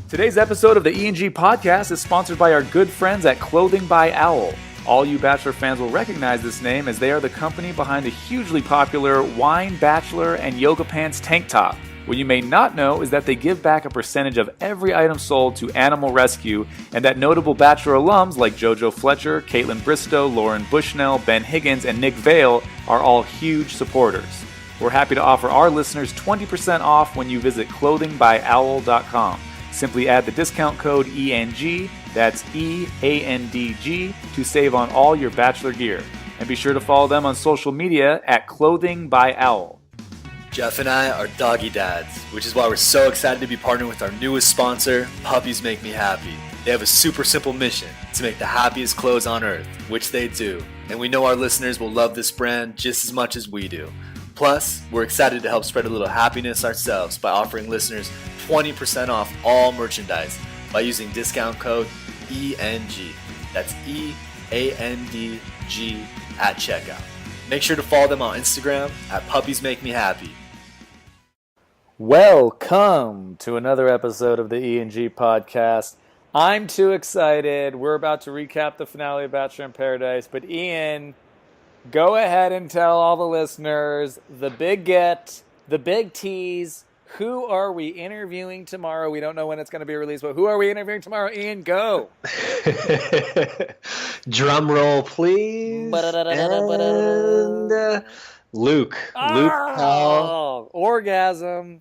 Today's episode of the E&G podcast is sponsored by our good friends at Clothing by Owl. All you Bachelor fans will recognize this name as they are the company behind the hugely popular Wine Bachelor and Yoga Pants tank top. What you may not know is that they give back a percentage of every item sold to Animal Rescue, and that notable Bachelor alums like JoJo Fletcher, Caitlin Bristow, Lauren Bushnell, Ben Higgins, and Nick Vale are all huge supporters. We're happy to offer our listeners 20% off when you visit clothingbyowl.com. Simply add the discount code ENG, that's EANDG, to save on all your Bachelor gear. And be sure to follow them on social media at Clothing by Owl. Jeff and I are doggy dads, which is why we're so excited to be partnering with our newest sponsor, Puppies Make Me Happy. They have a super simple mission, to make the happiest clothes on earth, which they do. And we know our listeners will love this brand just as much as we do. Plus, we're excited to help spread a little happiness ourselves by offering listeners 20% off all merchandise by using discount code ENG. That's EANDG at checkout. Make sure to follow them on Instagram at Puppies Make Me Happy. Welcome to another episode of the E&G podcast. I'm too excited. We're about to recap the finale of Bachelor in Paradise, but Ian, go ahead and tell all the listeners the big get, the big tease. Who are we interviewing tomorrow? We don't know when it's going to be released, but who are we interviewing tomorrow? Ian, go. Drum roll, please. And Luke. Luke Powell. Orgasm.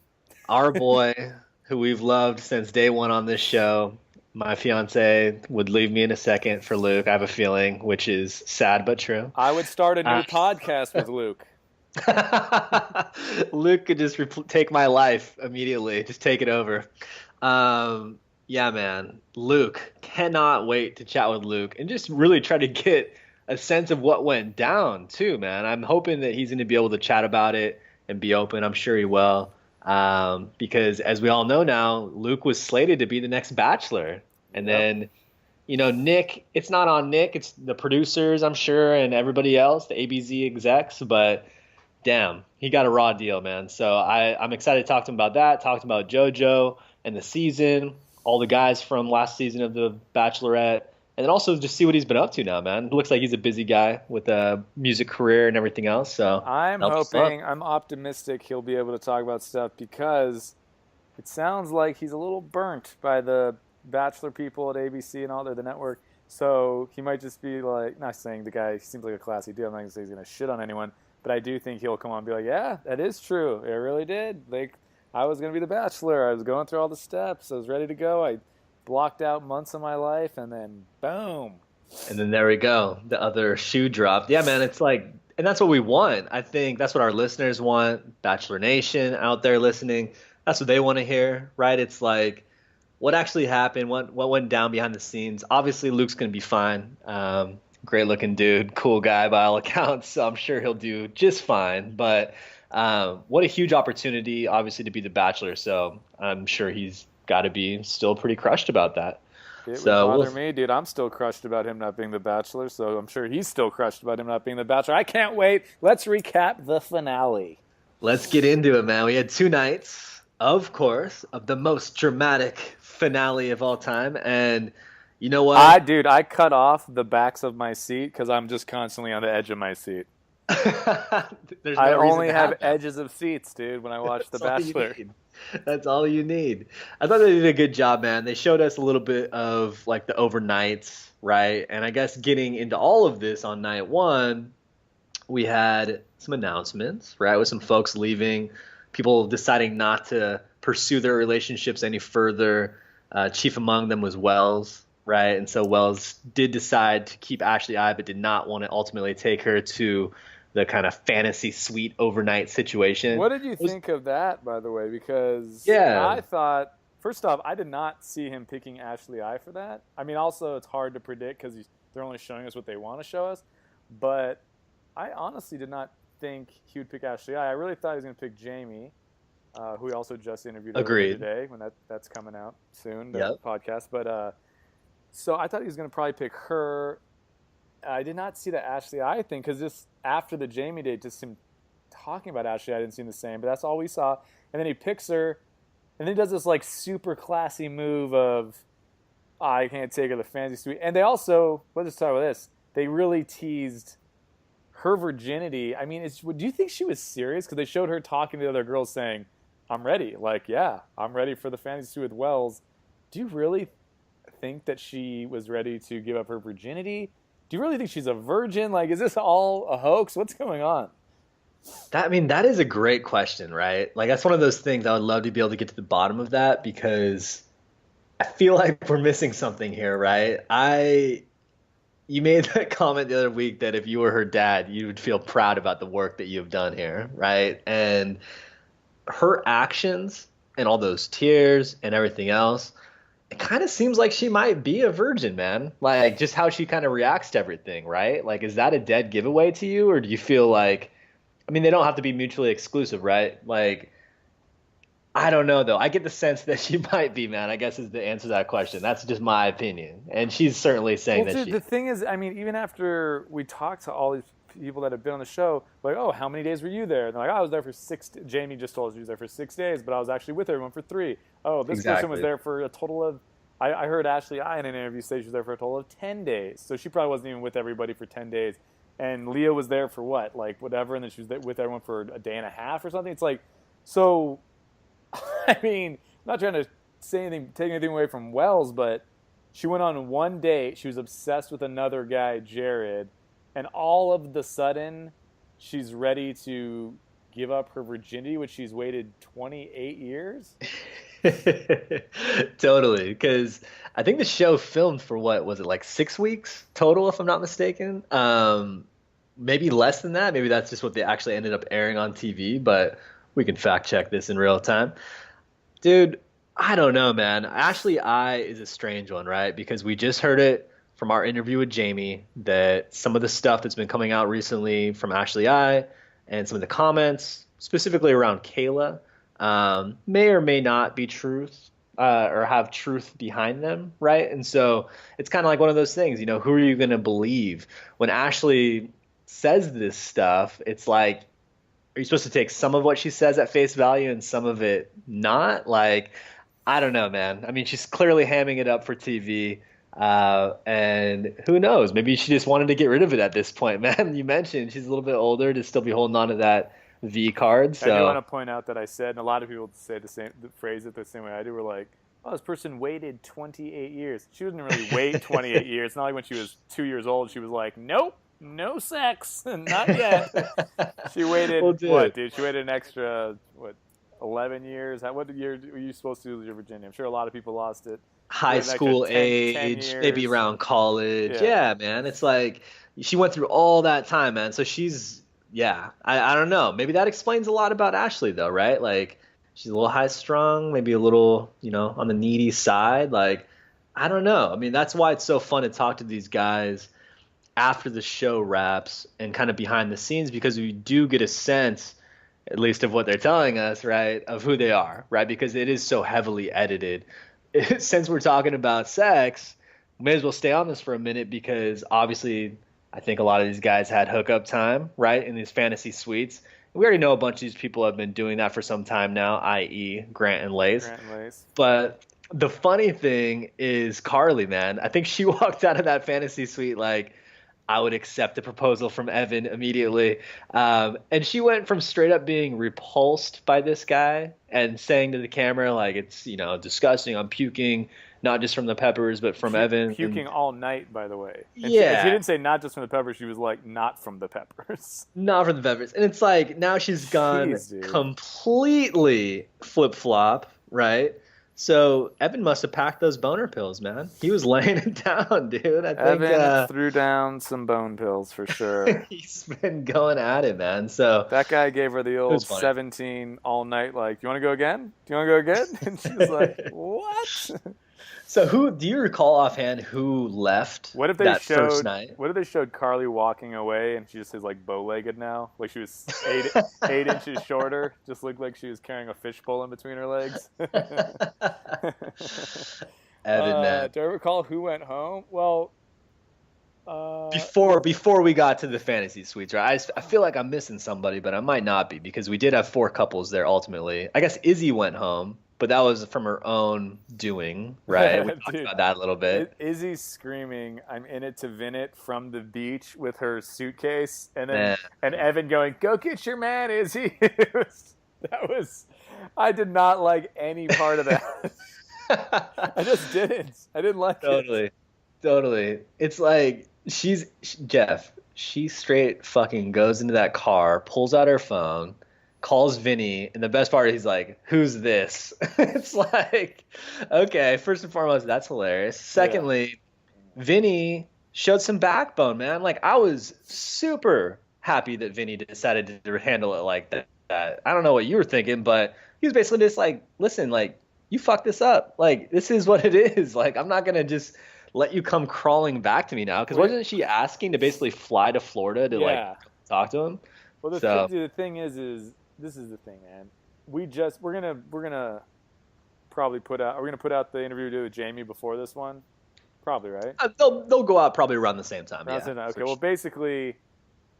Our boy, who we've loved since day one on this show. My fiance would leave me in a second for Luke, I have a feeling, which is sad but true. I would start a new podcast with Luke. Luke could just take my life immediately, just take it over. Yeah, man. Luke, cannot wait to chat with Luke and just really try to get a sense of what went down too, man. I'm hoping that he's going to be able to chat about it and be open. I'm sure he will. Because as we all know now, Luke was slated to be the next Bachelor. And then, you know, Nick, it's not on Nick, it's the producers, I'm sure, and everybody else, the ABZ execs, but damn, he got a raw deal, man. So I'm excited to talk to him about that, talk to him about JoJo and the season, all the guys from last season of The Bachelorette, and then also just see what he's been up to now, man. It looks like he's a busy guy with a music career and everything else. So I'm optimistic he'll be able to talk about stuff because it sounds like he's a little burnt by the Bachelor people at ABC and all the network. So he might just be like, not saying the guy seems like a classy dude. I'm not going to say he's going to shit on anyone. But I do think he'll come on and be like, yeah, that is true. It really did. Like, I was going to be the Bachelor. I was going through all the steps. I was ready to go. I blocked out months of my life, and then boom. And then there we go. The other shoe dropped. Yeah, man, it's like, and that's what we want. I think that's what our listeners want. Bachelor Nation out there listening, that's what they want to hear, right? It's like, what actually happened? What went down behind the scenes? Obviously, Luke's going to be fine. Great looking dude, cool guy by all accounts. So I'm sure he'll do just fine. But what a huge opportunity, obviously, to be the Bachelor. So I'm sure he's got to be still pretty crushed about that. It would bother me, dude. I'm still crushed about him not being the Bachelor. So I'm sure he's still crushed about him not being the Bachelor. I can't wait. Let's recap the finale. Let's get into it, man. We had 2 nights, of course, of the most dramatic finale of all time. And you know what? I cut off the backs of my seat because I'm just constantly on the edge of my seat. I only have edges of seats, dude, when I watch The Bachelor. That's all you need. I thought they did a good job, man. They showed us a little bit of like the overnights, right? And I guess getting into all of this on night 1, we had some announcements, right? With some folks leaving, people deciding not to pursue their relationships any further. Chief among them was Wells, right? And so Wells did decide to keep Ashley I, but did not want to ultimately take her to the kind of fantasy suite overnight situation. What did you think of that, by the way? Because I thought, first off, I did not see him picking Ashley I for that. I mean, also, it's hard to predict because they're only showing us what they want to show us. But I honestly did not think he would pick Ashley I. I really thought he was going to pick Jamie. Who we also just interviewed today when that's coming out soon, the podcast. But so I thought he was going to probably pick her. I did not see the Ashley I thing because just after the Jamie date, just him talking about Ashley I didn't seem the same. But that's all we saw. And then he picks her, and then he does this like super classy move of, I can't take her to the fancy suite. And they also, let's just talk about this. They really teased her virginity. I mean, do you think she was serious? Because they showed her talking to the other girls saying, I'm ready. Like, yeah, I'm ready for the fantasy suite with Wells. Do you really think that she was ready to give up her virginity? Do you really think she's a virgin? Like, is this all a hoax? What's going on? That is a great question, right? Like that's one of those things I would love to be able to get to the bottom of that because I feel like we're missing something here, right? You made that comment the other week that if you were her dad, you would feel proud about the work that you've done here, right? And her actions and all those tears and everything else, it kind of seems like she might be a virgin, man. Like just how she kind of reacts to everything, right? Like, is that a dead giveaway to you, or do you feel like, I mean, they don't have to be mutually exclusive, right? Like, I don't know though. I get the sense that she might be, man. I guess is the answer to that question. That's just my opinion, and she's certainly saying Well, that dude, the thing is, I mean, even after we talked to all these people that have been on the show, like, oh, how many days were you there? And they're like, oh, I was there for 6. Jamie just told us she was there for 6 days, but I was actually with everyone for 3. Oh, this person was Exactly. there for a total of. I heard Ashley I in an interview say she was there for a total of 10 days. So she probably wasn't even with everybody for 10 days. And Leah was there for what, like whatever, and then she was there with everyone for a day and a half or something. It's like, so I mean, I'm not trying to say anything, take anything away from Wells, but she went on one date. She was obsessed with another guy, Jared, and all of the sudden, she's ready to give up her virginity, which she's waited 28 years. Totally, because I think the show filmed for what was it, like 6 weeks total, if I'm not mistaken. Maybe less than that. Maybe that's just what they actually ended up airing on TV, but we can fact check this in real time. Dude, I don't know, man. Ashley I is a strange one, right? Because we just heard it from our interview with Jamie that some of the stuff that's been coming out recently from Ashley I and some of the comments, specifically around Kayla, may or may not be truth or have truth behind them, right? And so it's kind of like one of those things, who are you going to believe? When Ashley says this stuff, it's like, are you supposed to take some of what she says at face value and some of it not? Like, I don't know, man. I mean, she's clearly hamming it up for TV. And who knows? Maybe she just wanted to get rid of it at this point, man. You mentioned she's a little bit older to still be holding on to that V card. I do want So to point out that I said, and a lot of people say the phrase it the same way I do. We're like, oh, this person waited 28 years. She didn't really wait 28 years. It's not like when she was 2 years old, she was like, nope, no sex, not yet. She waited, well, dude, what, dude? She waited an extra, 11 years? What year were you supposed to lose your virginity? I'm sure a lot of people lost it. high Waited an extra school 10 age, maybe years. around college. Yeah. Yeah, man. It's like she went through all that time, man. So she's, yeah, I don't know. Maybe that explains a lot about Ashley, though, right? Like she's a little high strung, maybe a little, on the needy side. Like, I don't know. I mean, that's why it's so fun to talk to these guys after the show wraps and kind of behind the scenes because we do get a sense, at least of what they're telling us, right, of who they are, right? Because it is so heavily edited. Since we're talking about sex, we may as well stay on this for a minute because obviously I think a lot of these guys had hookup time, right, in these fantasy suites. We already know a bunch of these people have been doing that for some time now, i.e. Grant and Lace. Grant and Lace. But the funny thing is Carly, man. I think she walked out of that fantasy suite like, I would accept the proposal from Evan immediately. And she went from straight up being repulsed by this guy and saying to the camera, like, it's, disgusting. I'm puking, not just from the peppers, but from Evan. Puking all night, by the way. And Yeah. She didn't say not just from the peppers. She was like, not from the peppers. Not from the peppers. And it's like, now she's gone Jeez, dude. completely flip-flop, right? So Evan must have packed those boner pills, man. He was laying it down, dude. I think Evan threw down some bone pills for sure. he's been going at it, man. So That guy gave her the old was funny. 17 all night, like, you want to go again? Do you want to go again? And she was like, what? So who do you recall offhand who left What if they that showed? first night? What if they showed Carly walking away and she just is like bow-legged now, like she was 8 inches shorter, just looked like she was carrying a fishbowl in between her legs. Evan, man. Do I recall who went home? Well, Before we got to the fantasy suites, right? I feel like I'm missing somebody, but I might not be because we did have 4 couples there ultimately. I guess Izzy went home, but that was from her own doing, right? We talked Dude, about that a little bit. Izzy's screaming, "I'm in it to win it" from the beach with her suitcase, and then Man. and Evan going, "Go get your man, Izzy." That was, I did not like any part of that. I just didn't. I didn't like it. Totally. It's like Jeff. She straight fucking goes into that car, pulls out her phone, calls Vinny, and the best part is he's like, "Who's this?" It's like, okay, first and foremost, that's hilarious. Secondly, Vinny showed some backbone, man. Like I was super happy that Vinny decided to handle it like that. I don't know what you were thinking, but he was basically just like, "Listen, like you fucked this up. Like this is what it is. Like I'm not gonna just let you come crawling back to me now." Because wasn't she asking to basically fly to Florida to like talk to him? Well, the thing is this is the thing, man. We're gonna probably put out. Are we gonna put out the interview we did with Jamie before this one? Probably, right? They'll go out probably around the same time. Okay. Well, basically,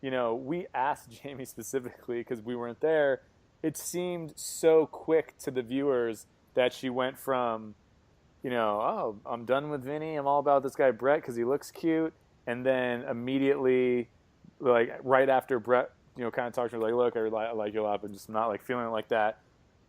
we asked Jamie specifically because we weren't there. It seemed so quick to the viewers that she went from, oh, I'm done with Vinny. I'm all about this guy Brett because he looks cute, and then immediately, like right after Brett, kind of talked to her like, "Look, I like you a lot, but just not like feeling it like that."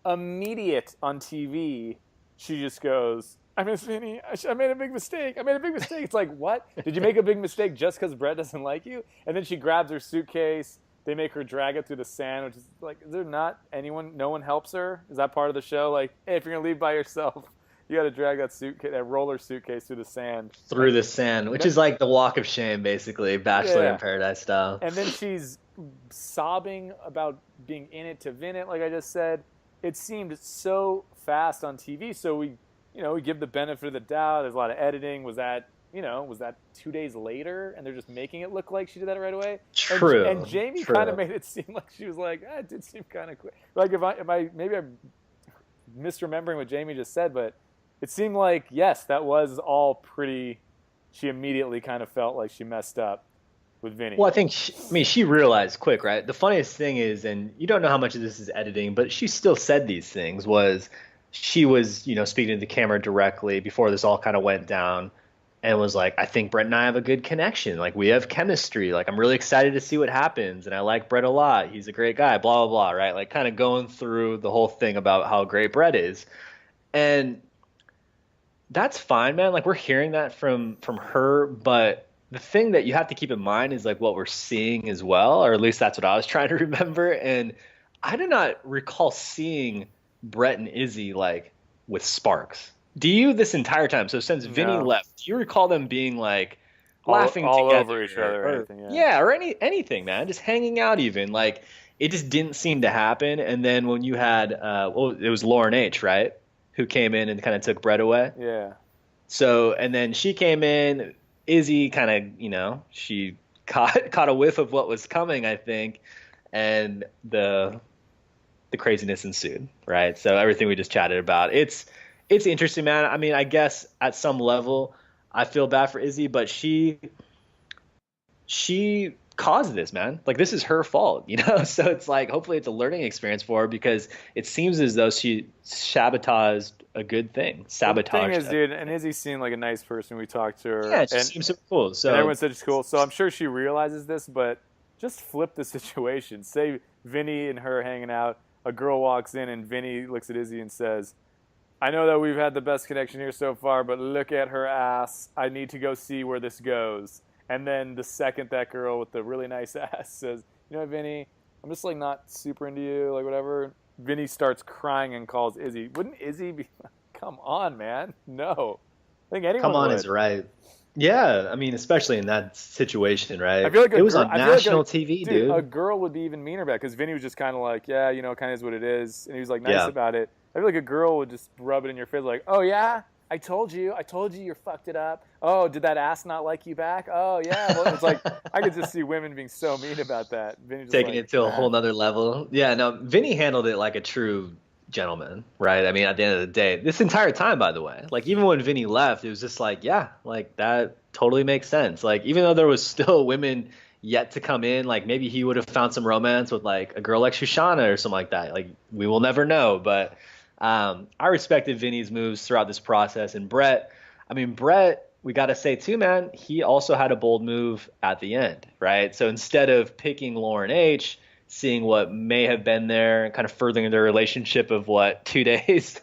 Immediate on TV, she just goes, "I miss Vinny. I made a big mistake. It's like, what? Did you make a big mistake just because Brett doesn't like you? And then she grabs her suitcase. They make her drag it through the sand, which is like, is there not anyone? No one helps her? Is that part of the show? Like, hey, if you're gonna leave by yourself, you got to drag that roller suitcase through the sand. Which is like the walk of shame, basically, Bachelor in Paradise style. And then she's sobbing about being in it to win it, like I just said. It seemed so fast on TV, so we give the benefit of the doubt. There's a lot of editing. Was that 2 days later, and they're just making it look like she did that right away? True. And Jamie kind of made it seem like she was like, it did seem kind of quick. Like maybe I'm misremembering what Jamie just said, but it seemed like yes, that was all pretty. She immediately kind of felt like she messed up with Vinny. Well, I think she realized quick, right? The funniest thing is, and you don't know how much of this is editing, but she still said these things. She was speaking to the camera directly before this all kind of went down, and was like, "I think Brett and I have a good connection. Like we have chemistry. Like I'm really excited to see what happens, and I like Brett a lot. He's a great guy. Blah blah blah." Right? Like kind of going through the whole thing about how great Brett is, and that's fine, man. Like we're hearing that from her, but the thing that you have to keep in mind is like what we're seeing as well, or at least that's what I was trying to remember. And I do not recall seeing Brett and Izzy like with sparks. Do you this entire time? So since Vinny left, do you recall them being like laughing all together, over each other or anything? Or anything, man, just hanging out even. Like it just didn't seem to happen. And then when you had it was Lauren H, right, who came in and kind of took Brett away. Yeah. So and then she came in. Izzy kind of, she caught a whiff of what was coming, I think, and the craziness ensued, right? So everything we just chatted about, it's interesting, man. I mean, I guess at some level, I feel bad for Izzy, but she caused this, man. Like this is her fault, So it's like hopefully it's a learning experience for her because it seems as though she sabotaged a good thing. The thing is, dude, and Izzy seemed like a nice person. We talked to her. Yeah, she seems so cool. So and everyone said she's cool. So I'm sure she realizes this, but just flip the situation. Say Vinny and her hanging out. A girl walks in and Vinny looks at Izzy and says, "I know that we've had the best connection here so far, but look at her ass. I need to go see where this goes." And then the second that girl with the really nice ass says, "You know what, Vinny, I'm just like not super into you, like whatever." Vinny starts crying and calls Izzy. Wouldn't Izzy be like, "Come on, man. No." I think anyone Come on would. is right. Yeah, I mean, especially in that situation, right? I feel like it was on national TV, dude. A girl would be even meaner about it because Vinny was just kind of like, yeah, kind of is what it is. And he was like nice about it. I feel like a girl would just rub it in your face like, "Oh, yeah? I told you you fucked it up. Oh, did that ass not like you back? Oh, yeah." Well, it's like, I could just see women being so mean about that. Vinny just taking it to a whole nother level. Yeah, no, Vinny handled it like a true gentlemen, right? I mean, at the end of the day, this entire time, by the way, like even when Vinny left, it was just like, yeah, like that totally makes sense. Like even though there was still women yet to come in, like maybe he would have found some romance with like a girl like Shoshana or something like that. Like we will never know, but I respected Vinny's moves throughout this process. And Brett, I mean, Brett, we got to say too, man, he also had a bold move at the end, right? So instead of picking Lauren H, seeing what may have been there, kind of furthering their relationship of what 2 days,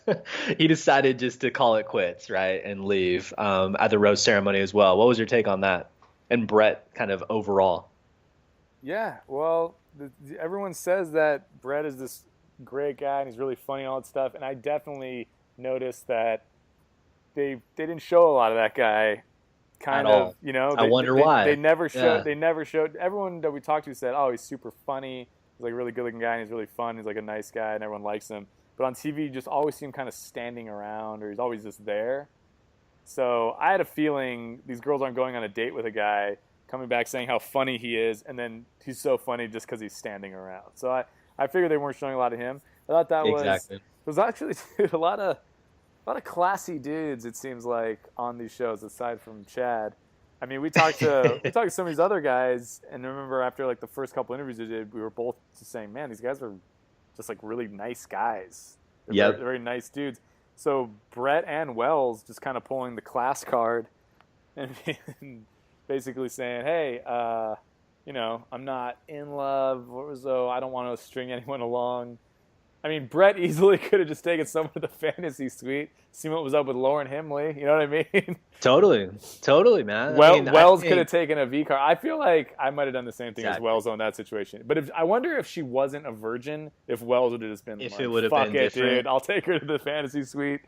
he decided just to call it quits, right, and leave at the rose ceremony as well. What was your take on that? And Brett, kind of overall. Yeah, well, everyone says that Brett is this great guy and he's really funny and all that stuff, and I definitely noticed that they didn't show a lot of that guy. Kind At of, all. you know, I wonder why. they never showed. Yeah. They never showed. Everyone that we talked to said, "Oh, he's super funny. He's like a really good-looking guy, and he's really fun. He's like a nice guy, and everyone likes him." But on TV, you just always see him kind of standing around, or he's always just there. So I had a feeling these girls aren't going on a date with a guy coming back saying how funny he is, and then he's so funny just because he's standing around. So I figured they weren't showing a lot of him. I thought that Exactly. was actually dude, a lot of classy dudes. It seems like on these shows, aside from Chad. I mean, we talked to some of these other guys, and I remember after like the first couple interviews we did, we were both just saying, "Man, these guys are just like really nice guys. They're Yep. very nice dudes." So Brett and Wells just kind of pulling the class card and basically saying, "Hey, I'm not in love. I don't want to string anyone along." I mean, Brett easily could have just taken someone to the fantasy suite, seen what was up with Lauren Himley. You know what I mean? Totally, man. Wells could have taken a V card. I feel like I might have done the same thing as Exactly. Wells on that situation. But I wonder if she wasn't a virgin, if Wells would have just been If like, it would have "Fuck been it, different." dude, I'll take her to the fantasy suite."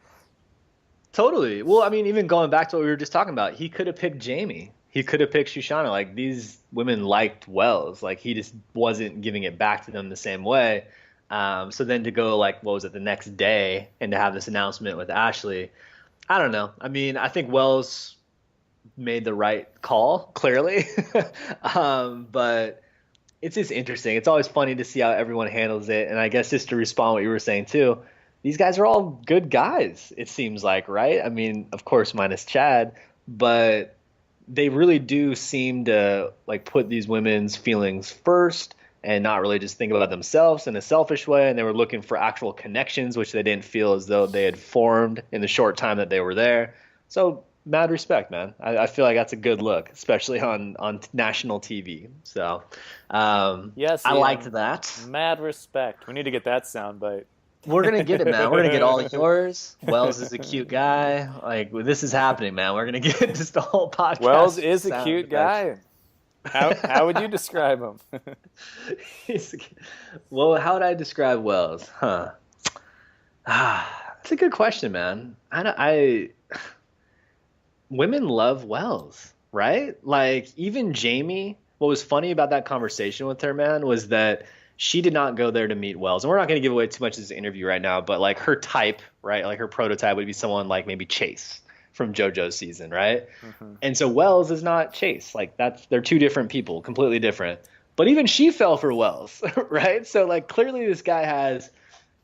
Totally. Well, I mean, even going back to what we were just talking about, he could have picked Jamie. He could have picked Shoshana. Like these women liked Wells. Like he just wasn't giving it back to them the same way. So then to go like, what was it, the next day and to have this announcement with Ashley, I don't know. I mean, I think Wells made the right call, clearly. But it's just interesting. It's always funny to see how everyone handles it. And I guess just to respond to what you were saying too, these guys are all good guys, it seems like, right? I mean, of course, minus Chad, but they really do seem to like put these women's feelings first and not really just think about themselves in a selfish way. And they were looking for actual connections, which they didn't feel as though they had formed in the short time that they were there. So mad respect, man. I feel like that's a good look, especially on national TV. So Yes, I Ian. liked that. Mad respect. We need to get that soundbite. We're gonna get it, man. We're gonna get all yours. Wells is a cute guy. Like this is happening, man. We're gonna get just the whole podcast. Wells is a sound cute effects. guy. How would you describe him? Well, how would I describe Wells? Huh? That's a good question, man. Women love Wells, right? Like even Jamie. What was funny about that conversation with her, man, was that she did not go there to meet Wells. And we're not going to give away too much of this interview right now, but like her type, right? Like her prototype would be someone like maybe Chase from JoJo's season, right? Mm-hmm. And so Wells is not Chase. Like they're two different people, completely different. But even she fell for Wells, right? So like clearly this guy has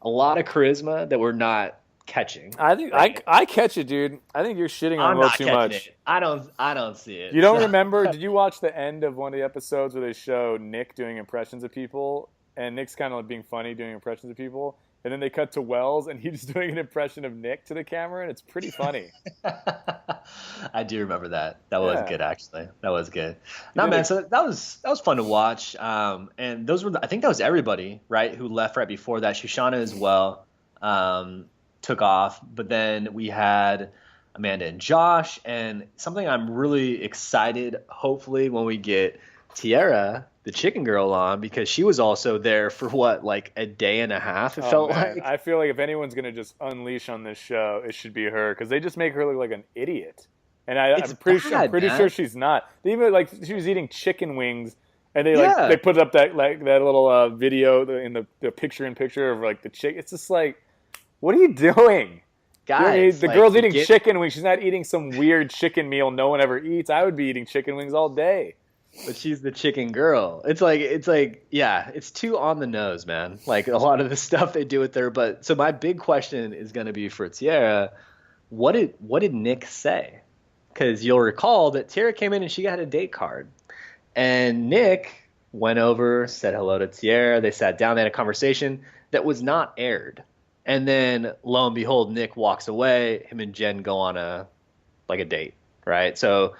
a lot of charisma that we're not catching. I think right? I catch it, dude. I think you're shitting on him a little too much. It. I don't see it. You don't remember? Did you watch the end of one of the episodes where they show Nick doing impressions of people? And Nick's kind of like being funny doing impressions of people. And then they cut to Wells, and he's doing an impression of Nick to the camera, and it's pretty funny. I do remember that. That was good, actually. That was good. No, man. So that was fun to watch. And those were I think that was everybody, right, who left right before that. Shoshana as well took off, but then we had Amanda and Josh, and something I'm really excited. Hopefully, when we get Tiara, the chicken girl, on, because she was also there for what, like a day and a half. It felt like. I feel like if anyone's gonna just unleash on this show, it should be her, because they just make her look like an idiot. And I'm pretty sure she's not. They even like she was eating chicken wings, and they put up that little video in the picture-in-picture of like the chick. It's just like, what are you doing? Guys, the girl's eating chicken wings. She's not eating some weird chicken meal no one ever eats. I would be eating chicken wings all day. But she's the chicken girl. It's like, yeah, it's too on the nose, man. Like a lot of the stuff they do with her. But so my big question is going to be for Tiara. What did Nick say? Because you'll recall that Tiara came in and she got a date card, and Nick went over, said hello to Tiara. They sat down, they had a conversation that was not aired. And then lo and behold, Nick walks away. Him and Jen go on a date, right? So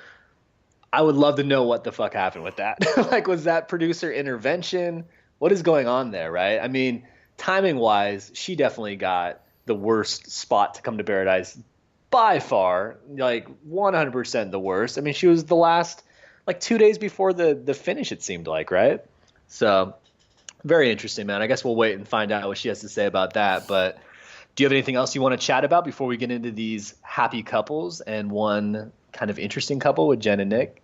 I would love to know what the fuck happened with that. Like, was that producer intervention? What is going on there, right? I mean, timing wise, she definitely got the worst spot to come to paradise by far, like 100% the worst. I mean, she was the last, like 2 days before the finish, it seemed like, right? So, very interesting, man. I guess we'll wait and find out what she has to say about that. But do you have anything else you want to chat about before we get into these happy couples and one kind of interesting couple with Jen and Nick?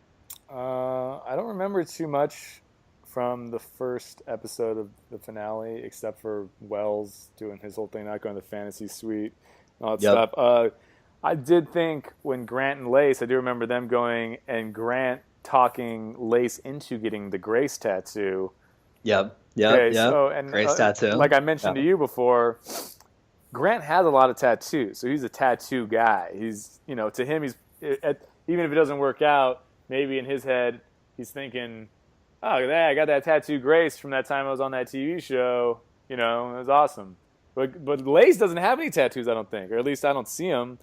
I don't remember too much from the first episode of the finale, except for Wells doing his whole thing, not going to the fantasy suite and all that Yep. stuff. I did think when Grant and Lace, I do remember them going and Grant talking Lace into getting the Grace tattoo. Yep. Yep. Okay, Yep. so and Grace tattoo. like I mentioned Yeah. to you before, Grant has a lot of tattoos, so he's a tattoo guy. He's, to him, even if it doesn't work out, maybe in his head, he's thinking, oh, look at that, I got that tattoo Grace from that time I was on that TV show. It was awesome. But Lace doesn't have any tattoos, I don't think, or at least I don't see them.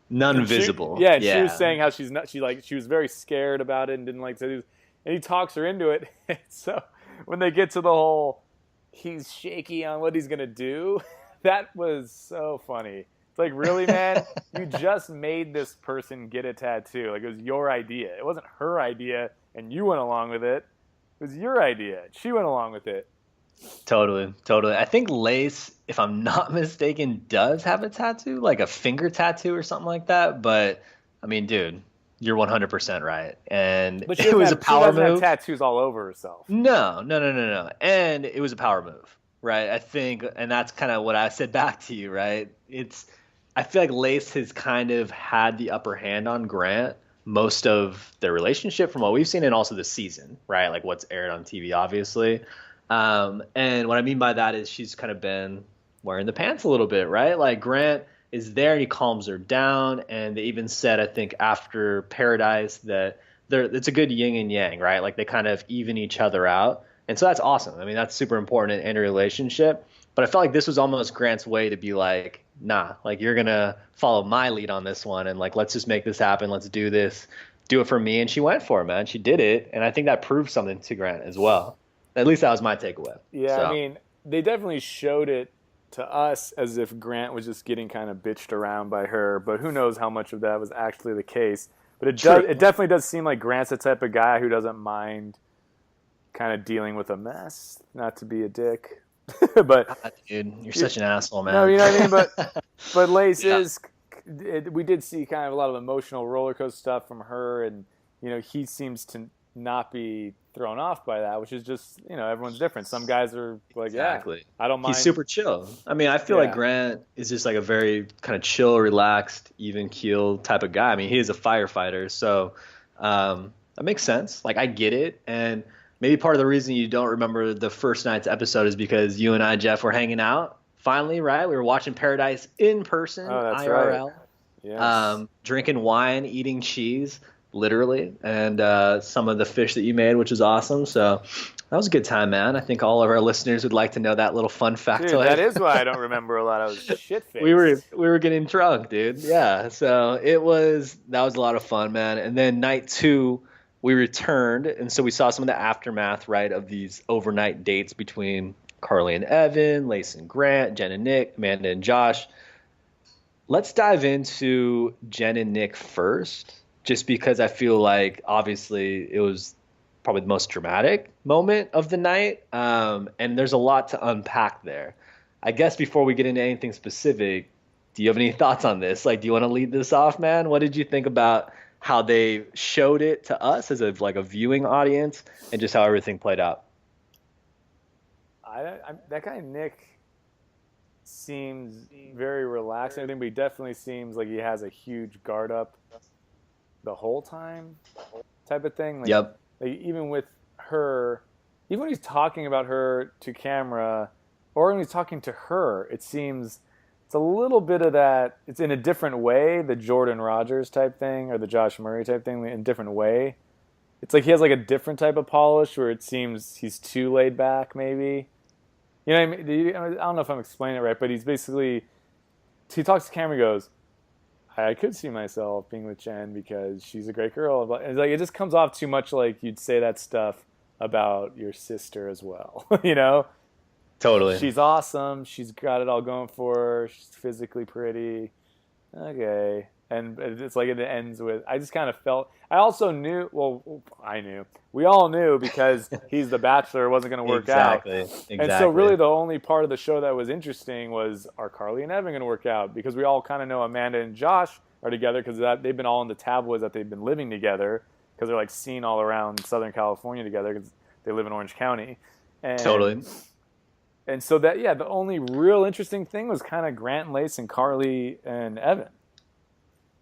None And visible. Yeah, and she was saying how she was very scared about it and didn't like tattoos. And he talks her into it. So when they get to the whole, he's shaky on what he's gonna do, that was so funny. It's like, really, man? You just made this person get a tattoo. Like, it was your idea. It wasn't her idea, and you went along with it. It was your idea. She went along with it. Totally, totally. I think Lace, if I'm not mistaken, does have a tattoo, like a finger tattoo or something like that. But I mean, dude, you're 100% right. And But it was a power she doesn't have move. tattoos all over herself. No, no, no, no, no. And it was a power move, right? I think, and that's kind of what I said back to you, right? I feel like Lace has kind of had the upper hand on Grant most of their relationship from what we've seen, and also the season, right? Like what's aired on TV, obviously. And what I mean by that is she's kind of been wearing the pants a little bit, right? Like Grant is there and he calms her down. And they even said, I think after Paradise, that it's a good yin and yang, right? Like they kind of even each other out. And so that's awesome. I mean, that's super important in a relationship. But I felt like this was almost Grant's way to be like, nah, like you're going to follow my lead on this one. And like, let's just make this happen. Let's do this. Do it for me. And she went for it, man. She did it. And I think that proved something to Grant as well. At least that was my takeaway. Yeah, So, I mean, they definitely showed it to us as if Grant was just getting kind of bitched around by her, but who knows how much of that was actually the case. But it definitely does seem like Grant's the type of guy who doesn't mind kind of dealing with a mess, not to be a dick. But God, dude, you're such an asshole, man. no, you know what I mean? But Lace Yeah. we did see kind of a lot of emotional roller coaster stuff from her, and he seems to not be thrown off by that, which is just, everyone's different. Some guys are like, Exactly. yeah, I don't mind. He's super chill. I mean, I feel like Grant is just like a very kind of chill, relaxed, even keel type of guy. I mean, he is a firefighter, so that makes sense. Like, I get it. And maybe part of the reason you don't remember the first night's episode is because you and I, Jeff, were hanging out finally, right? We were watching Paradise in person, Oh, that's IRL. right. Yes. Drinking wine, eating cheese, literally, and some of the fish that you made, which is awesome. So that was a good time, man. I think all of our listeners would like to know that little fun fact. Dude, that is why I don't remember a lot. I was shit-faced. We were getting drunk, dude. Yeah. So that was a lot of fun, man. And then night 2, we returned, and so we saw some of the aftermath, right, of these overnight dates between Carly and Evan, Lace and Grant, Jen and Nick, Amanda and Josh. Let's dive into Jen and Nick first, just because I feel like obviously it was probably the most dramatic moment of the night, and there's a lot to unpack there. I guess before we get into anything specific, do you have any thoughts on this? Like, do you want to lead this off, man? What did you think about how they showed it to us as a viewing audience, and just how everything played out? That guy Nick seems very relaxed and everything, but he definitely seems like he has a huge guard up the whole time, type of thing. Like, Yep. like even with her, even when he's talking about her to camera, or when he's talking to her, it seems it's a little bit of that. It's in a different way, the Jordan Rogers type thing or the Josh Murray type thing in a different way. It's like he has like a different type of polish where it seems he's too laid back, maybe. You know what I mean? I don't know if I'm explaining it right, but he's basically, he talks to camera and goes, I could see myself being with Jen because she's a great girl. It's like it just comes off too much like you'd say that stuff about your sister as well. You know? Totally. She's awesome. She's got it all going for her. She's physically pretty. Okay. And it's like it ends with, I just kind of felt, I also knew, well, I knew. We all knew because he's the Bachelor, it wasn't going to work out. Exactly. And so really the only part of the show that was interesting was, are Carly and Evan going to work out? Because we all kind of know Amanda and Josh are together because they've been all in the tabloids that they've been living together because they're like seen all around Southern California together because they live in Orange County. And, Totally. And so that, yeah, the only real interesting thing was kind of Grant and Lace and Carly and Evan.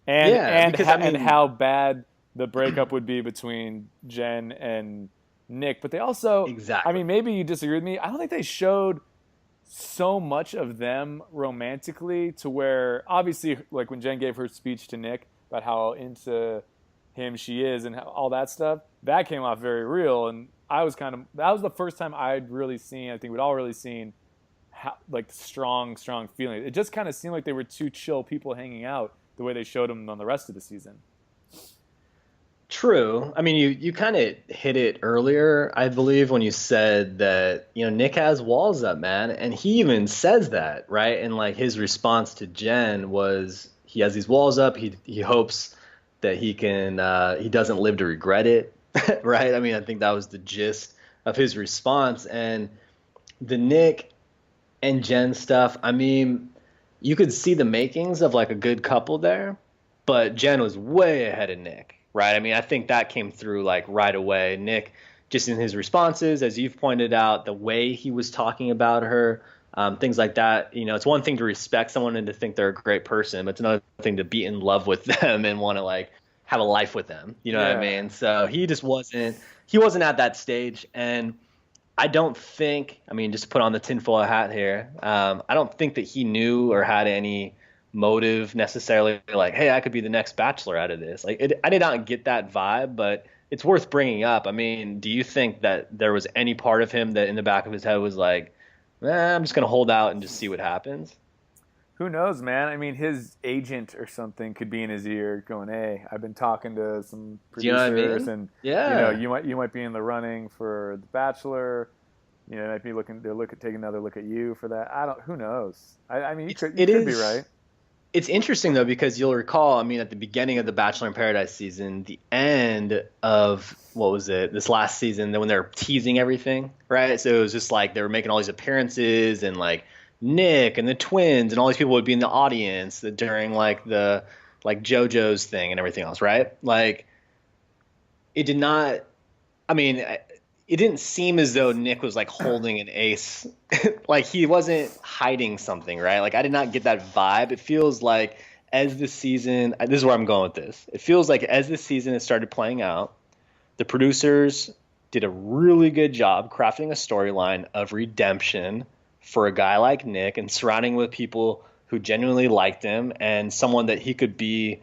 And how bad the breakup would be between Jen and Nick. But they also, exactly. I mean, maybe you disagree with me. I don't think they showed so much of them romantically to where, obviously, like when Jen gave her speech to Nick about how into him she is and all that stuff, that came off very real. And that was the first time I'd really seen, I think we'd all really seen, how, like strong feelings. It just kind of seemed like they were two chill people hanging out the way they showed them on the rest of the season. True. I mean, you kind of hit it earlier, I believe, when you said that, Nick has walls up, man. And he even says that, right? And like his response to Jen was he has these walls up. He hopes that he doesn't live to regret it, right? I mean, I think that was the gist of his response. And the Nick and Jen stuff, I mean, you could see the makings of like a good couple there, but Jen was way ahead of Nick, right? I mean, I think that came through like right away. Nick, just in his responses, as you've pointed out, the way he was talking about her, things like that. It's one thing to respect someone and to think they're a great person, but it's another thing to be in love with them and want to like have a life with them. You know what I mean? So he wasn't at that stage. And I don't think, I mean, just to put on the tinfoil hat here, I don't think that he knew or had any motive necessarily like, hey, I could be the next Bachelor out of this. Like, I did not get that vibe, but it's worth bringing up. I mean, do you think that there was any part of him that in the back of his head was like, I'm just going to hold out and just see what happens? Who knows, man? I mean, his agent or something could be in his ear going, hey, I've been talking to some producers, do you know what I mean? And you might be in the running for The Bachelor. Might be take another look at you for that. Who knows? I mean, you could be right. It's interesting though, because you'll recall, I mean, at the beginning of the Bachelor in Paradise season, the end of, what was it, this last season, when they were teasing everything, right? So it was just like they were making all these appearances and like Nick and the twins and all these people would be in the audience during like the JoJo's thing and everything else, right? Like it did not, I mean, it didn't seem as though Nick was like holding an ace, like he wasn't hiding something, right? Like I did not get that vibe. It feels like as the season, this is where I'm going with this. It feels like as the season has started playing out, the producers did a really good job crafting a storyline of redemption for a guy like Nick and surrounding with people who genuinely liked him and someone that he could be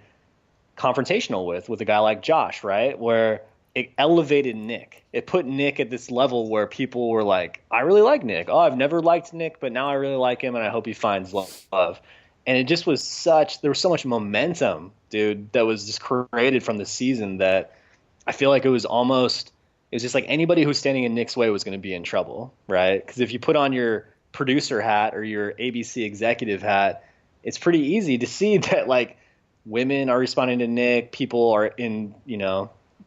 confrontational with a guy like Josh, right? Where it elevated Nick. It put Nick at this level where people were like, I really like Nick. Oh, I've never liked Nick, but now I really like him and I hope he finds love. And it just was there was so much momentum, dude, that was just created from the season that I feel like it was just like anybody who's standing in Nick's way was going to be in trouble, right? Because if you put on your producer hat or your ABC executive hat, it's pretty easy to see that like women are responding to Nick. People are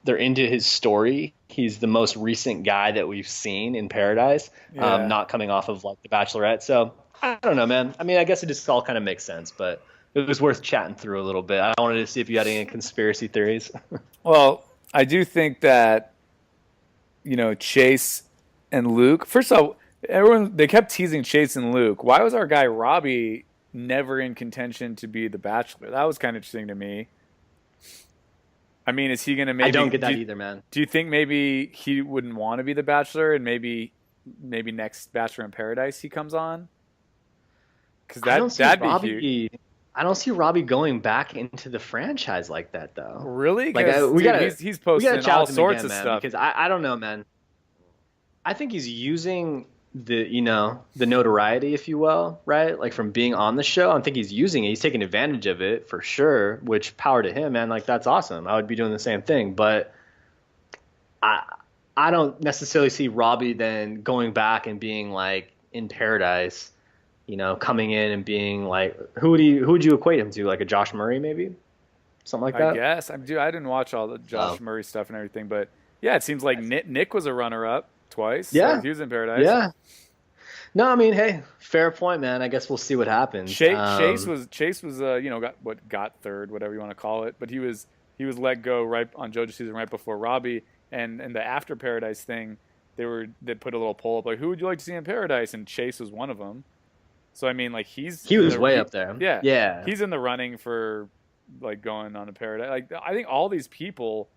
they're into his story. He's the most recent guy that we've seen in Paradise, not coming off of like The Bachelorette. So I don't know, man. I mean, I guess it just all kind of makes sense, but it was worth chatting through a little bit. I wanted to see if you had any conspiracy theories. Well, I do think that, Chase and Luke, first of all, they kept teasing Chase and Luke. Why was our guy Robbie never in contention to be the Bachelor? That was kind of interesting to me. I mean, is he going to maybe? I don't get that either, man. Do you think maybe he wouldn't want to be the Bachelor, and maybe next Bachelor in Paradise he comes on? Because that'd be huge. I don't see Robbie going back into the franchise like that, though. Really? Like he's posting all sorts of stuff. Because I don't know, man. I think he's using the notoriety, if you will, right? Like from being on the show, I think he's using it. He's taking advantage of it for sure. Which power to him, man. Like that's awesome. I would be doing the same thing, but I don't necessarily see Robbie then going back and being like in Paradise. Coming in and being like, who would you equate him to? Like a Josh Murray, maybe? Something like that? I guess. I didn't watch all the Josh Murray stuff and everything, but yeah, it seems like Nick was a runner-up twice. Yeah. So he was in Paradise. Yeah. No, I mean, hey, fair point, man. I guess we'll see what happens. Chase was got third, whatever you want to call it, but he was let go right on JoJo's season right before Robbie, and the after Paradise thing, they put a little poll up like, who would you like to see in Paradise, and Chase was one of them. So I mean, like he was way up there. Yeah, yeah. He's in the running for like going on a Paradise. Like I think all these people,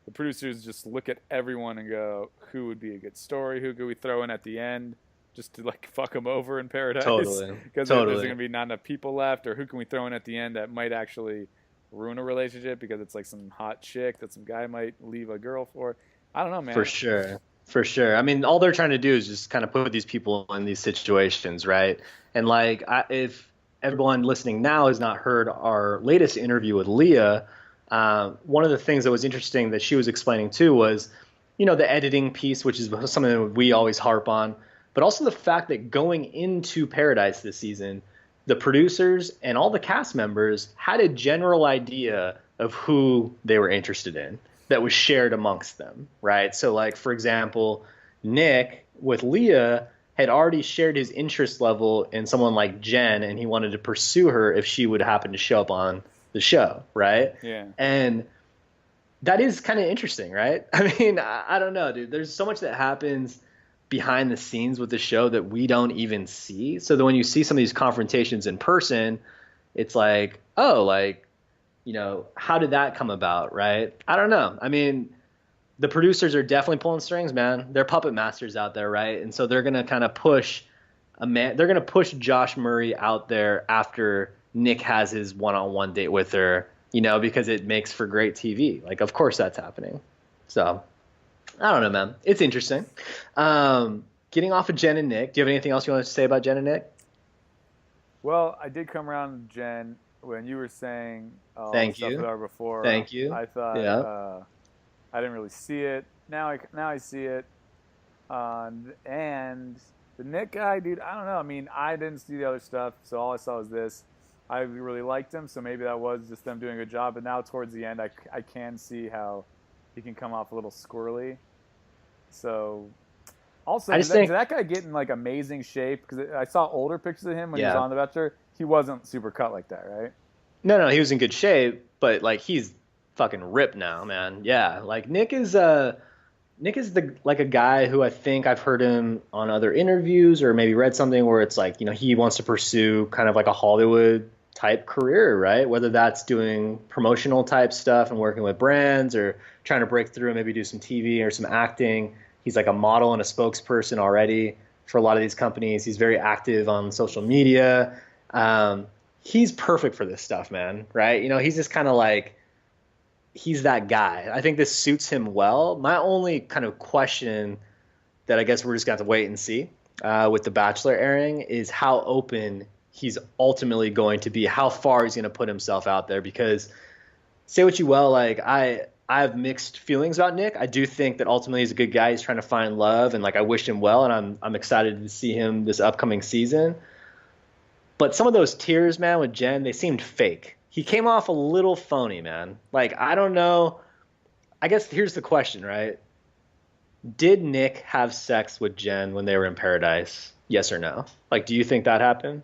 the producers just look at everyone and go, who would be a good story? Who could we throw in at the end just to like fuck them over in Paradise? Totally. Because there's going to be not enough people left, or who can we throw in at the end that might actually ruin a relationship because it's like some hot chick that some guy might leave a girl for. I don't know, man. For sure. I mean, all they're trying to do is just kind of put these people in these situations, right? And like, if everyone listening now has not heard our latest interview with Leah, one of the things that was interesting that she was explaining too was, the editing piece, which is something that we always harp on, but also the fact that going into Paradise this season, the producers and all the cast members had a general idea of who they were interested in that was shared amongst them, right? So like, for example, Nick with Leah had already shared his interest level in someone like Jen, and he wanted to pursue her if she would happen to show up on the show, right? Yeah. And that is kind of interesting, right? I mean, I don't know, dude. There's so much that happens behind the scenes with the show that we don't even see. So that when you see some of these confrontations in person, it's like, oh, like, how did that come about, right? I don't know. I mean, the producers are definitely pulling strings, man. They're puppet masters out there, right? And so they're going to kind of push they're going to push Josh Murray out there after Nick has his one-on-one date with her, because it makes for great TV. Like, of course that's happening. So, I don't know, man. It's interesting. Getting off of Jen and Nick, do you have anything else you want to say about Jen and Nick? Well, I did come around to Jen when you were saying Thank stuff you. that are before. Thank you. I thought I didn't really see it. Now I see it. And the Nick guy, dude, I don't know. I mean, I didn't see the other stuff, so all I saw was this. I really liked him, so maybe that was just them doing a good job. But now towards the end, I can see how he can come off a little squirrely. So, also, did that guy get in like amazing shape? Because I saw older pictures of him when he was on The Bachelor. He wasn't super cut like that, right? No, he was in good shape, but like he's fucking ripped now, man. Yeah, like Nick is a guy who I think I've heard him on other interviews or maybe read something where it's like, he wants to pursue kind of like a Hollywood type career, right? Whether that's doing promotional type stuff and working with brands or trying to break through and maybe do some TV or some acting. He's like a model and a spokesperson already for a lot of these companies. He's very active on social media. He's perfect for this stuff, man, right? He's just kind of like, he's that guy. I think this suits him well. My only kind of question that I guess we're just going to have to wait and see with The Bachelor airing is how open he's ultimately going to be, how far he's going to put himself out there. Because say what you will, like I have mixed feelings about Nick. I do think that ultimately he's a good guy. He's trying to find love, and like I wish him well, and I'm excited to see him this upcoming season. But some of those tears, man, with Jen, they seemed fake. He came off a little phony, man. Like, I don't know. I guess here's the question, right? Did Nick have sex with Jen when they were in Paradise? Yes or no? Like, do you think that happened?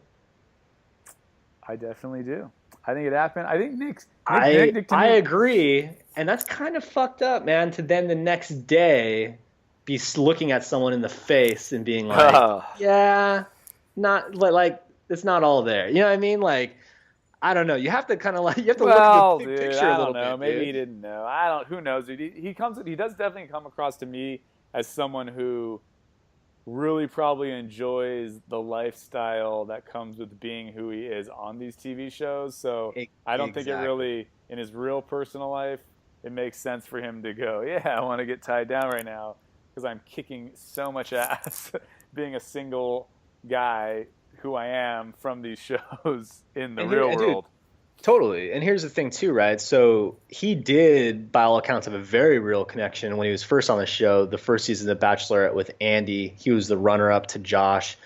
I definitely do. I think it happened. I think Nick I agree. And that's kind of fucked up, man, to then the next day be looking at someone in the face and being like, yeah, not like it's not all there. You know what I mean? Like, I don't know. You have to kind of like, you have to Well, look at the big dude, picture I a don't little know. bit, Maybe dude. he didn't know. I don't. Who knows, dude? He does definitely come across to me as someone who really probably enjoys the lifestyle that comes with being who he is on these TV shows. So I don't think it Exactly. really, in his real personal life, it makes sense for him to go, yeah, I want to get tied down right now because I'm kicking so much ass being a single guy who I am from these shows in the And here, real and dude, world. totally. And here's the thing too, right? So he did, by all accounts, have a very real connection when he was first on the show, the first season of The Bachelor with Andy. He was the runner-up to Josh.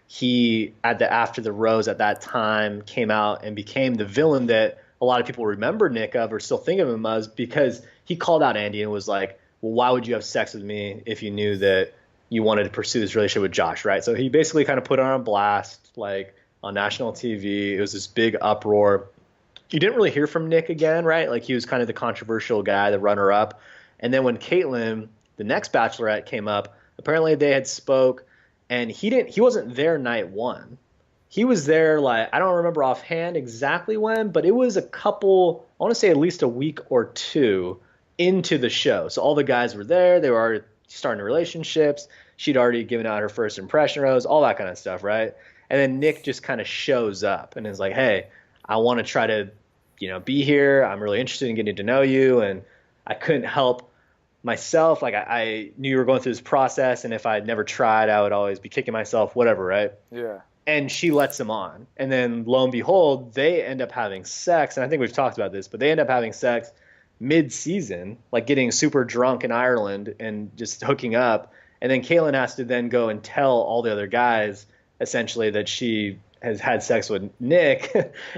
He, at the After the Rose at that time, came out and became the villain that a lot of people remember Nick of or still think of him as because he called out Andy and was like, well, why would you have sex with me if you knew that you wanted to pursue this relationship with Josh, right? So he basically kind of put it on blast, like on national TV. It was this big uproar. You didn't really hear from Nick again, right? Like he was kind of the controversial guy, the runner up. And then when Caitlyn, the next bachelorette, came up, apparently they had spoke and he wasn't there night one. He was there like I don't remember offhand exactly when, but it was a couple, I want to say at least a week or two into the show. So all the guys were there, they were already starting relationships. She'd already given out her first impression rose, all that kind of stuff, right? And then Nick just kind of shows up and is like, "Hey, I want to try to, be here. I'm really interested in getting to know you." And I couldn't help myself. Like I knew you were going through this process, and if I'd never tried, I would always be kicking myself, whatever, right? Yeah. And she lets him on. And then lo and behold, they end up having sex. And I think we've talked about this, but they end up having sex mid-season, like getting super drunk in Ireland and just hooking up. And then Caitlyn has to then go and tell all the other guys essentially that she has had sex with Nick.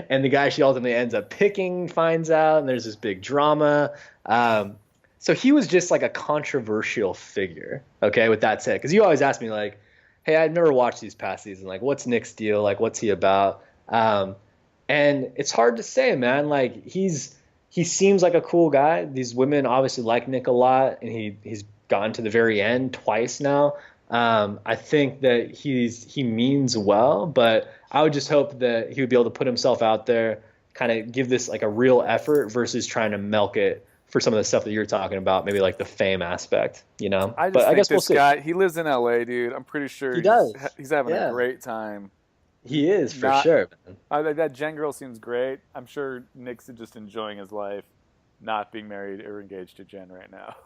And the guy she ultimately ends up picking finds out, and there's this big drama. So he was just like a controversial figure, okay, with that said. Because you always ask me, like, hey, I've never watched these past seasons. Like, what's Nick's deal? Like, what's he about? And it's hard to say, man. Like, he seems like a cool guy. These women obviously like Nick a lot, and he's gotten to the very end twice now. I think that he means well, but I would just hope that he would be able to put himself out there, kind of give this like a real effort versus trying to milk it for some of the stuff that you're talking about, maybe like the fame aspect, I just But I think guess we'll this see. guy, he lives in LA, dude. I'm pretty sure He does. he's having a Yeah, great time. he is for Not sure, man. that Jen girl seems great. I'm sure Nick's just enjoying his life, not being married or engaged to Jen right now.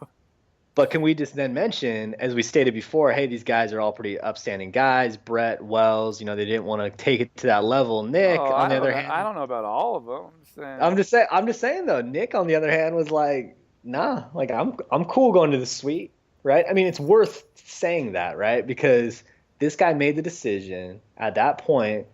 But can we just then mention, as we stated before, hey, these guys are all pretty upstanding guys. Brett, Wells, they didn't want to take it to that level. Nick, Oh, on I the don't other know. I hand, don't know about all of them. I'm just saying. I'm just saying though, Nick, on the other hand, was like, nah, like I'm cool going to the suite, right? I mean, it's worth saying that, right? Because this guy made the decision at that point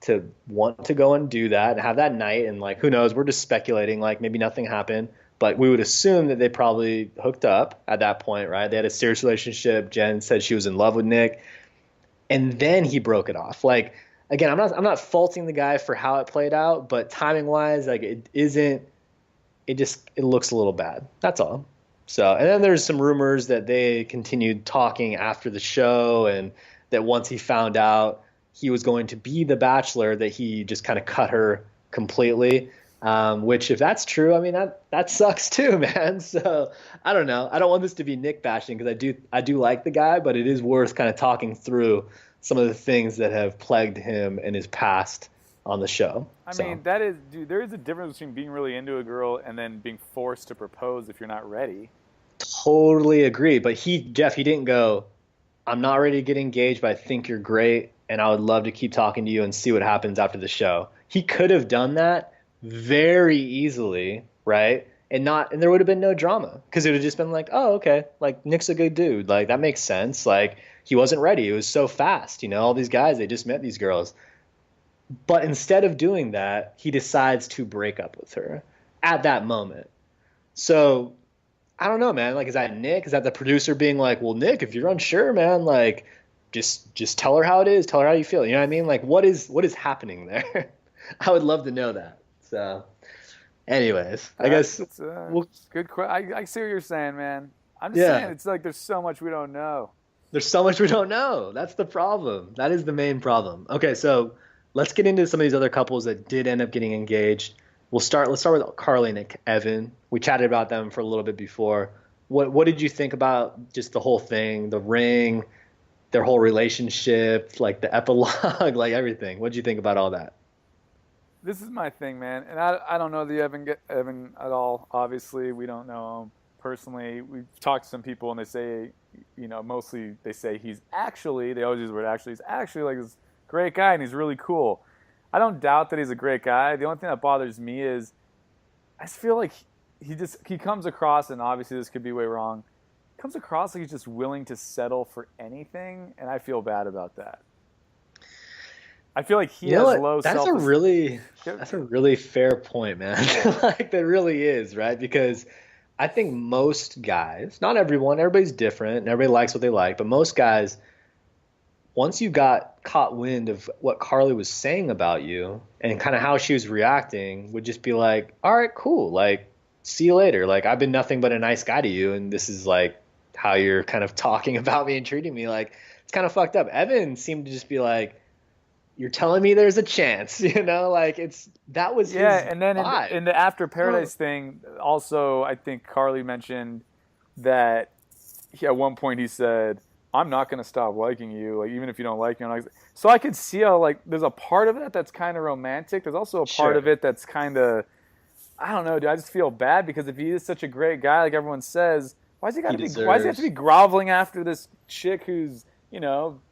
to want to go and do that and have that night, and like, who knows? We're just speculating, like maybe nothing happened. But we would assume that they probably hooked up at that point, right? They had a serious relationship. Jen said she was in love with Nick, and then he broke it off. Like, again, I'm not faulting the guy for how it played out, but timing wise, like it isn't. It looks a little bad. That's all. So, and then there's some rumors that they continued talking after the show, and that once he found out he was going to be the Bachelor, that he just kind of cut her completely. Which, if that's true, I mean that sucks too, man. So I don't know. I don't want this to be Nick bashing because I do like the guy, but it is worth kind of talking through some of the things that have plagued him in his past on the show. I mean, that is, dude. There is a difference between being really into a girl and then being forced to propose if you're not ready. Totally agree. But Jeff, he didn't go, I'm not ready to get engaged, but I think you're great, and I would love to keep talking to you and see what happens after the show. He could have done that very easily, right? And there would have been no drama because it would have just been like, oh, okay, like Nick's a good dude, like that makes sense. Like he wasn't ready; it was so fast, all these guys, they just met these girls. But instead of doing that, he decides to break up with her at that moment. So I don't know, man. Like, is that Nick? Is that the producer being like, well, Nick, if you're unsure, man, like just tell her how it is, tell her how you feel. You know what I mean? Like, what is happening there? I would love to know that. So, anyways, I guess Good. I see what you're saying, man. I'm just saying it's like there's so much we don't know. There's so much we don't know. That's the problem. That is the main problem. Okay, so let's get into some of these other couples that did end up getting engaged. Let's start with Carly and Evan. We chatted about them for a little bit before. What did you think about just the whole thing, the ring, their whole relationship, like the epilogue, like everything? What did you think about all that? This is my thing, man, and I don't know the Evan at all. Obviously, we don't know him personally. We've talked to some people, and they say, mostly they say he's actually. They always use the word actually. He's actually like this great guy, and he's really cool. I don't doubt that he's a great guy. The only thing that bothers me is I just feel like he comes across, and obviously this could be way wrong, comes across like he's just willing to settle for anything, and I feel bad about that. I feel like he has low self-esteem. That's a really fair point, man. Like that really is, right? Because I think most guys, not everyone, everybody's different and everybody likes what they like, but most guys, once you got caught wind of what Carly was saying about you and kind of how she was reacting, would just be like, all right, cool. Like, see you later. Like, I've been nothing but a nice guy to you, and this is like how you're kind of talking about me and treating me. Like, it's kind of fucked up. Evan seemed to just be like, you're telling me there's a chance, like that was his and then vibe. in the After Paradise thing, also I think Carly mentioned that at one point he said, I'm not going to stop liking you, like even if you don't like me. So I could see how like there's a part of it that's kind of romantic. There's also a part of it that's kind of, I don't know, dude. I just feel bad because if he is such a great guy, like everyone says, why does he have to be groveling after this chick who's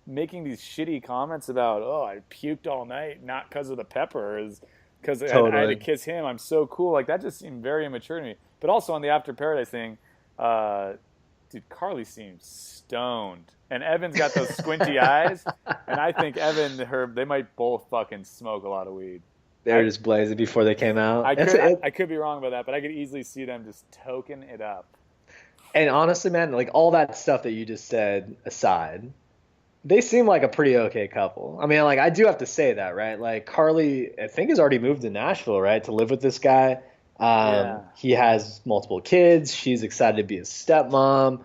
making these shitty comments about, oh, I puked all night, not because of the peppers, because I had to kiss him. I'm so cool. Like, that just seemed very immature to me. But also on the After Paradise thing, dude, Carly seems stoned. And Evan's got those squinty eyes. And I think Evan, they might both fucking smoke a lot of weed. They were just blazing before they came out. I could be wrong about that, but I could easily see them just toking it up. And honestly, man, like all that stuff that you just said aside, they seem like a pretty okay couple. I mean, like, I do have to say that, right? Like, Carly, I think, has already moved to Nashville, right, to live with this guy. He has multiple kids. She's excited to be a stepmom,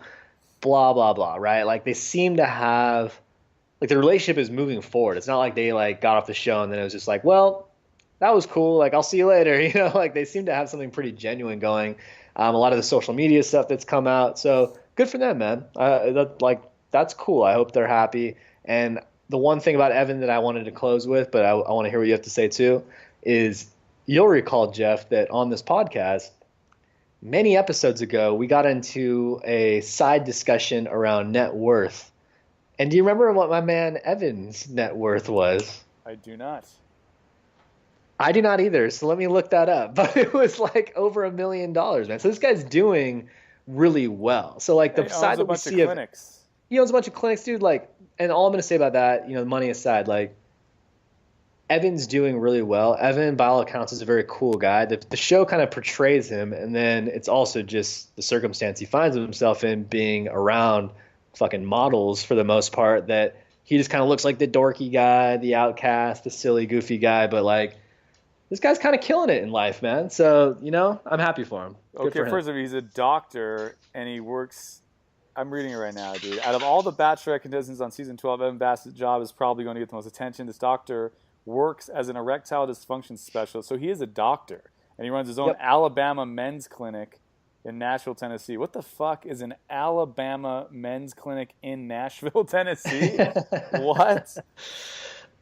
blah, blah, blah, right? Like, they seem to have, like, the relationship is moving forward. It's not like they, like, got off the show and then it was just like, well, that was cool. Like, I'll see you later. Like, they seem to have something pretty genuine going. A lot of the social media stuff that's come out. So, good for them, man. That's cool. I hope they're happy. And the one thing about Evan that I wanted to close with, but I want to hear what you have to say too, is you'll recall, Jeff, that on this podcast, many episodes ago, we got into a side discussion around net worth. And do you remember what my man Evan's net worth was? I do not. I do not either. So let me look that up. But it was like over $1 million, man. So this guy's doing really well. So like the side that we see of clinics. He owns a bunch of clinics, dude. Like, and all I'm going to say about that, money aside, like, Evan's doing really well. Evan, by all accounts, is a very cool guy. The show kind of portrays him, and then it's also just the circumstance he finds himself in being around fucking models for the most part, that he just kind of looks like the dorky guy, the outcast, the silly, goofy guy. But, like, this guy's kind of killing it in life, man. So, I'm happy for him. Good okay, for him. First of all, he's a doctor, and he works... I'm reading it right now, dude. Out of all the Bachelor contestants on season 12, Evan Bassett's job is probably going to get the most attention. This doctor works as an erectile dysfunction specialist, so he is a doctor, and he runs his own Alabama men's clinic in Nashville, Tennessee. What the fuck is an Alabama men's clinic in Nashville, Tennessee? What?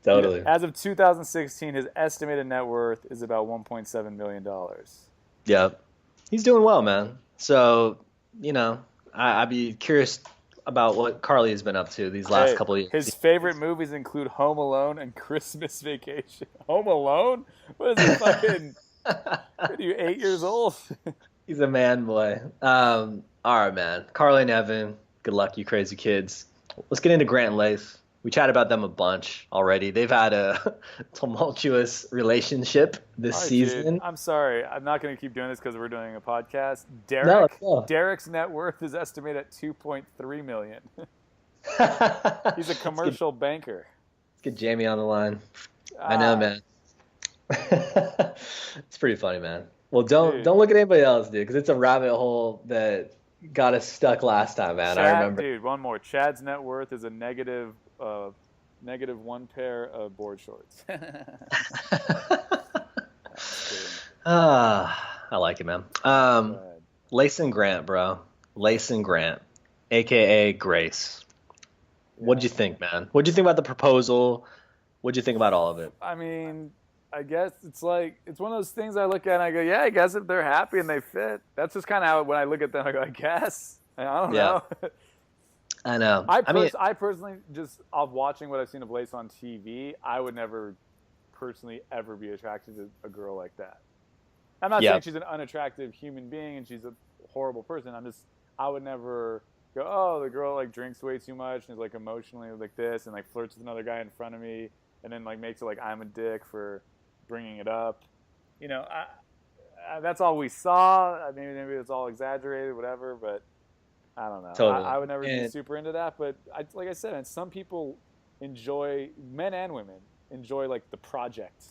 Totally. As of 2016, his estimated net worth is about $1.7 million. Yeah. He's doing well, man. So, I'd be curious about what Carly has been up to these last couple of years. His favorite movies include Home Alone and Christmas Vacation. Home Alone? What is he fucking... Are you 8 years old? He's a man boy. All right, man. Carly and Evan, good luck, you crazy kids. Let's get into Grant and Lace. We chatted about them a bunch already. They've had a tumultuous relationship this season. Dude, I'm sorry. I'm not going to keep doing this because we're doing a podcast. Derek's net worth is estimated at $2.3 million. He's a commercial banker. Let's get Jamie on the line. I know, man. It's pretty funny, man. Well, don't look at anybody else, dude, because it's a rabbit hole that got us stuck last time, man. I remember. Dude, one more. Chad's net worth is a negative -1 pair of board shorts. I like it, man. Lace and Grant, bro. Lace and Grant, aka Grace. What'd you think, man? What'd you think about the proposal? What'd you think about all of it? I mean, I guess it's like, it's one of those things I look at and I go, yeah, I guess if they're happy and they fit, that's just kind of how, when I look at them, I go, I guess. I don't know. I know. I personally, just off watching what I've seen of Lace on TV, I would never personally ever be attracted to a girl like that. I'm not saying she's an unattractive human being and she's a horrible person. I would never go, oh, the girl like drinks way too much and is like emotionally like this and like flirts with another guy in front of me and then like makes it like I'm a dick for bringing it up. You know, that's all we saw. Maybe it's all exaggerated, whatever, but I don't know. Totally. I would never be super into that, but like I said, and some people enjoy, men and women enjoy like the project.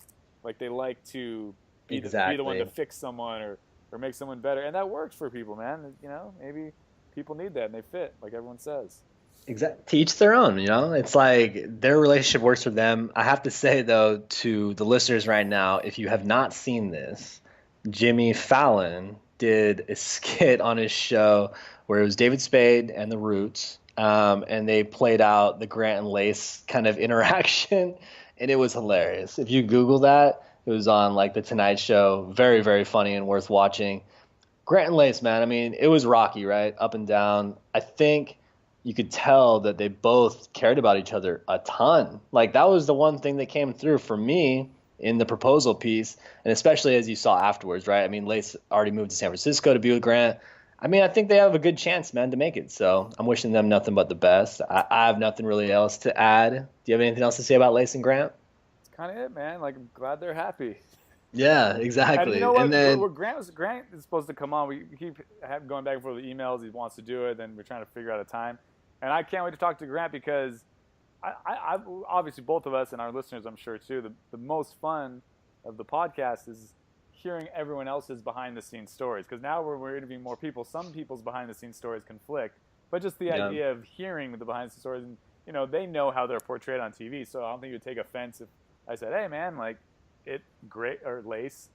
Like they like to be the one to fix someone or make someone better, and that works for people, man. You know, maybe people need that and they fit, like everyone says. Exactly. To each their own, you know? It's like their relationship works for them. I have to say, though, to the listeners right now, if you have not seen this, Jimmy Fallon did a skit on his show where it was David Spade and the Roots, and they played out the Grant and Lace kind of interaction, and it was hilarious. If you Google that, it was on like the Tonight Show. Very, very funny and worth watching. Grant and Lace, man, I mean, it was rocky, right? Up and down. I think you could tell that they both cared about each other a ton. Like that was the one thing that came through for me in the proposal piece, and especially as you saw afterwards, right? I mean, Lace already moved to San Francisco to be with Grant. I mean, I think they have a good chance, man, to make it. So I'm wishing them nothing but the best. I have nothing really else to add. Do you have anything else to say about Lace and Grant? That's kind of it, man. Like, I'm glad they're happy. Yeah, exactly. And you know what? Then Grant is supposed to come on. We keep going back and forth with emails. He wants to do it. Then we're trying to figure out a time. And I can't wait to talk to Grant because I obviously both of us and our listeners, I'm sure too, the most fun of the podcast is hearing everyone else's behind-the-scenes stories. Because now we're interviewing more people. Some people's behind-the-scenes stories conflict. But just the idea of hearing the behind-the-scenes stories, and you know, they know how they're portrayed on TV. So I don't think you'd take offense if I said, hey, man, like, Lace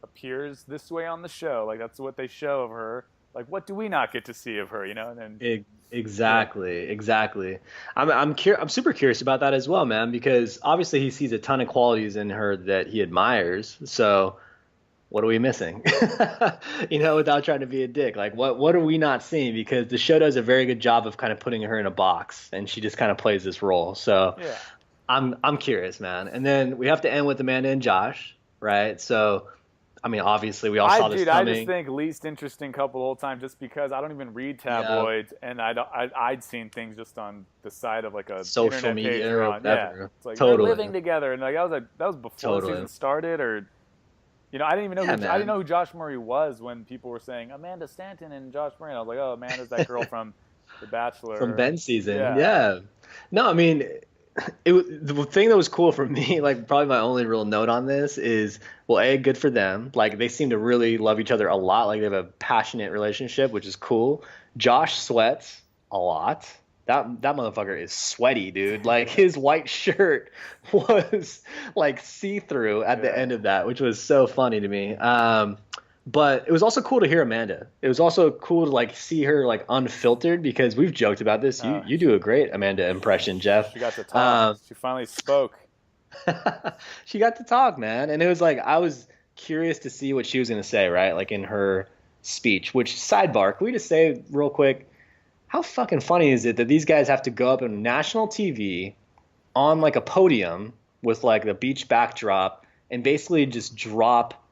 appears this way on the show. Like, that's what they show of her. Like, what do we not get to see of her, you know? And then Exactly. I'm super curious about that as well, man, because obviously he sees a ton of qualities in her that he admires. So what are we missing? You know, without trying to be a dick, like what are we not seeing? Because the show does a very good job of kind of putting her in a box, and she just kind of plays this role. So yeah. I'm curious, man. And then we have to end with Amanda and Josh, right? So, I mean, obviously we all saw this coming. I just think least interesting couple the whole time, just because I don't even read tabloids, and I'd seen things just on the side of like a social media or whatever. Yeah, it's like totally. They're living together, and like that was before the season started, or you know, I didn't even know I didn't know who Josh Murray was when people were saying Amanda Stanton and Josh Murray. And I was like, oh, Amanda's that girl from The Bachelor, from Ben's season. Yeah. No, I mean, the thing that was cool for me, like probably my only real note on this is, well, good for them. Like they seem to really love each other a lot. Like they have a passionate relationship, which is cool. Josh sweats a lot. That motherfucker is sweaty, dude. Like his white shirt was like see-through at the end of that, which was so funny to me. But it was also cool to hear Amanda. It was also cool to like see her like unfiltered, because we've joked about this. You do a great Amanda impression, Jeff. She got to talk. She finally spoke. She got to talk, man. And it was like, I was curious to see what she was going to say, right? Like in her speech, which, sidebar, can we just say real quick, how fucking funny is it that these guys have to go up on national TV on like a podium with like the beach backdrop and basically just drop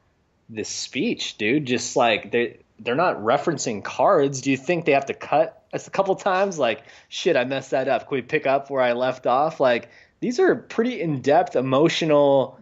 this speech, dude? Just like they're not referencing cards. Do you think they have to cut us a couple times? Like, shit, I messed that up. Can we pick up where I left off? Like, these are pretty in-depth, emotional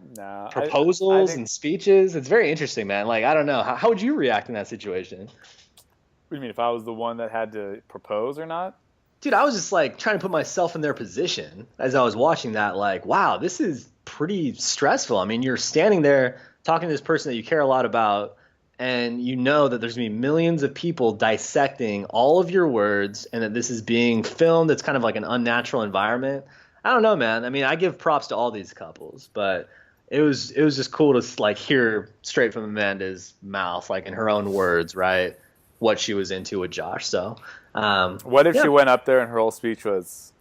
proposals and speeches. It's very interesting, man. Like, I don't know. How would you react in that situation? What do you mean, if I was the one that had to propose or not? Dude, I was just like trying to put myself in their position as I was watching that. Like, wow, this is pretty stressful. I mean, you're standing there talking to this person that you care a lot about, and you know that there's going to be millions of people dissecting all of your words, and that this is being filmed. It's kind of like an unnatural environment. I don't know, man. I mean, I give props to all these couples, but it was just cool to like hear straight from Amanda's mouth, like in her own words, right, what she was into with Josh. So, What if yeah. she went up there and her whole speech was,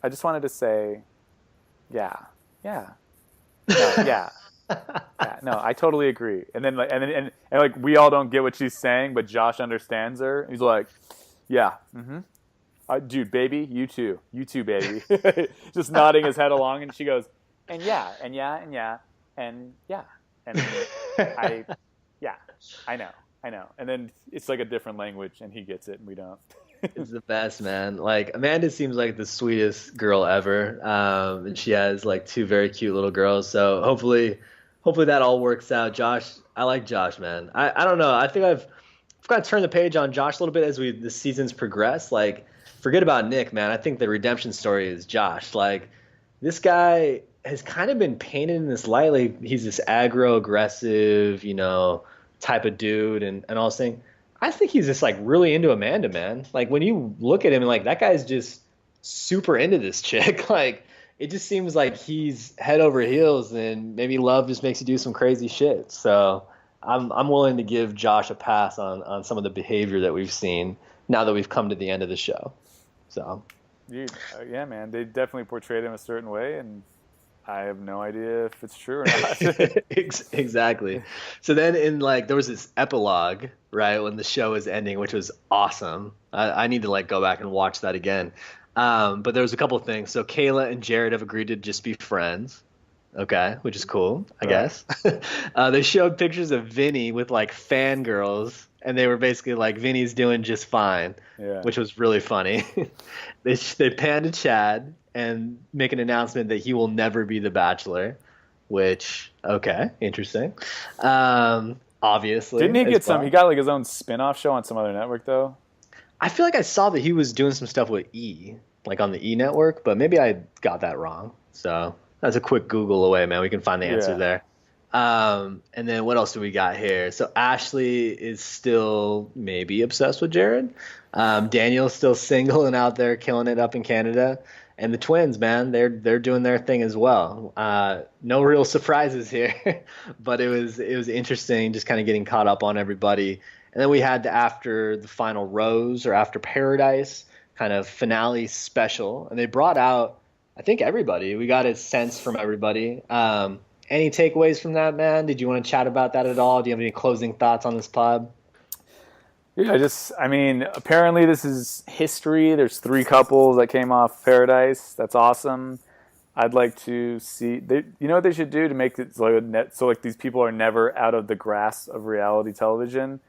I just wanted to say, yeah, yeah, no, yeah, yeah, no, I totally agree. And then and like we all don't get what she's saying, but Josh understands her. He's like, yeah, mm-hmm. Dude, baby, you too, baby. Just nodding his head along, and she goes, and yeah, and yeah, and yeah, and yeah, and I, yeah, I know. And then it's like a different language, and he gets it, and we don't. It's the best, man. Like Amanda seems like the sweetest girl ever, and she has like two very cute little girls. So hopefully that all works out. Josh, I like Josh, man. I don't know. I think I've got to turn the page on Josh a little bit as the seasons progress. Like, forget about Nick, man. I think the redemption story is Josh. Like, this guy has kind of been painted in this light. Like, he's this aggro, aggressive, type of dude, and all this thing. I think he's just like really into Amanda, man. Like, when you look at him, like, that guy's just super into this chick. Like, it just seems like he's head over heels, and maybe love just makes you do some crazy shit. So I'm willing to give Josh a pass on some of the behavior that we've seen now that we've come to the end of the show. So, Dude, yeah, man, they definitely portrayed him a certain way, and I have no idea if it's true or not. exactly. So then there was this epilogue, right, when the show was ending, which was awesome. I need to like go back and watch that again. But there was a couple of things. So Kayla and Jared have agreed to just be friends. Okay, which is cool, I guess. They showed pictures of Vinny with like fangirls, and they were basically like, Vinny's doing just fine, which was really funny. They panned to Chad and make an announcement that he will never be the Bachelor, which, okay, interesting. Obviously. Didn't he get he got like his own spin-off show on some other network, though? I feel like I saw that he was doing some stuff with E, like on the E network, but maybe I got that wrong. So that's a quick Google away, man. We can find the answer there. And then what else do we got here? So Ashley is still maybe obsessed with Jared. Daniel's still single and out there killing it up in Canada. And the twins, man, they're doing their thing as well. No real surprises here, but it was interesting just kind of getting caught up on everybody. And then we had after the final rose or after paradise kind of finale special, and they brought out, I think, everybody. We got a sense from everybody. Any takeaways from that, man? Did you want to chat about that at all? Do you have any closing thoughts on this pod? Yeah, apparently this is history. There's 3 couples that came off Paradise. That's awesome. I'd like to see, you know what they should do to make it so like these people are never out of the grasp of reality television?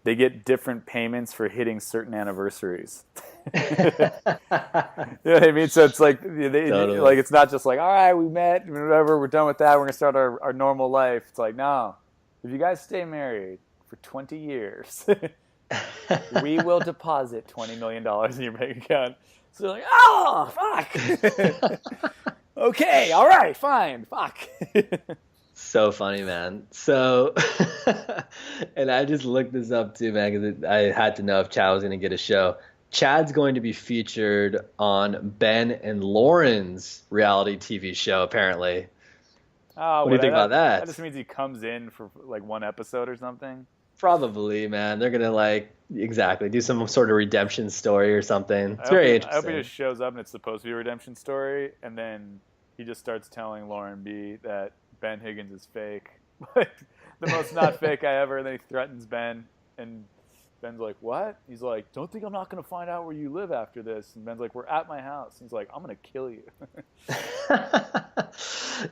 They get different payments for hitting certain anniversaries. You know what I mean? So it's like, Totally. like it's not just like, all right, we met, whatever, we're done with that, we're going to start our normal life. It's like, no, if you guys stay married for 20 years, we will deposit $20 million in your bank account. So they're like, oh, fuck. Okay, all right, fine, fuck. So funny, man. So, and I just looked this up too, man, because I had to know if Chad was going to get a show. Chad's going to be featured on Ben and Lauren's reality TV show, apparently. Oh, what do you think about that? That just means he comes in for like one episode or something. Probably, man. They're going to do some sort of redemption story or something. It's very interesting. I hope he just shows up and it's supposed to be a redemption story, and then he just starts telling Lauren B that Ben Higgins is fake. Like, the most not fake I ever. And then he threatens Ben, and Ben's like, what? He's like, don't think I'm not going to find out where you live after this. And Ben's like, we're at my house. He's like, I'm going to kill you.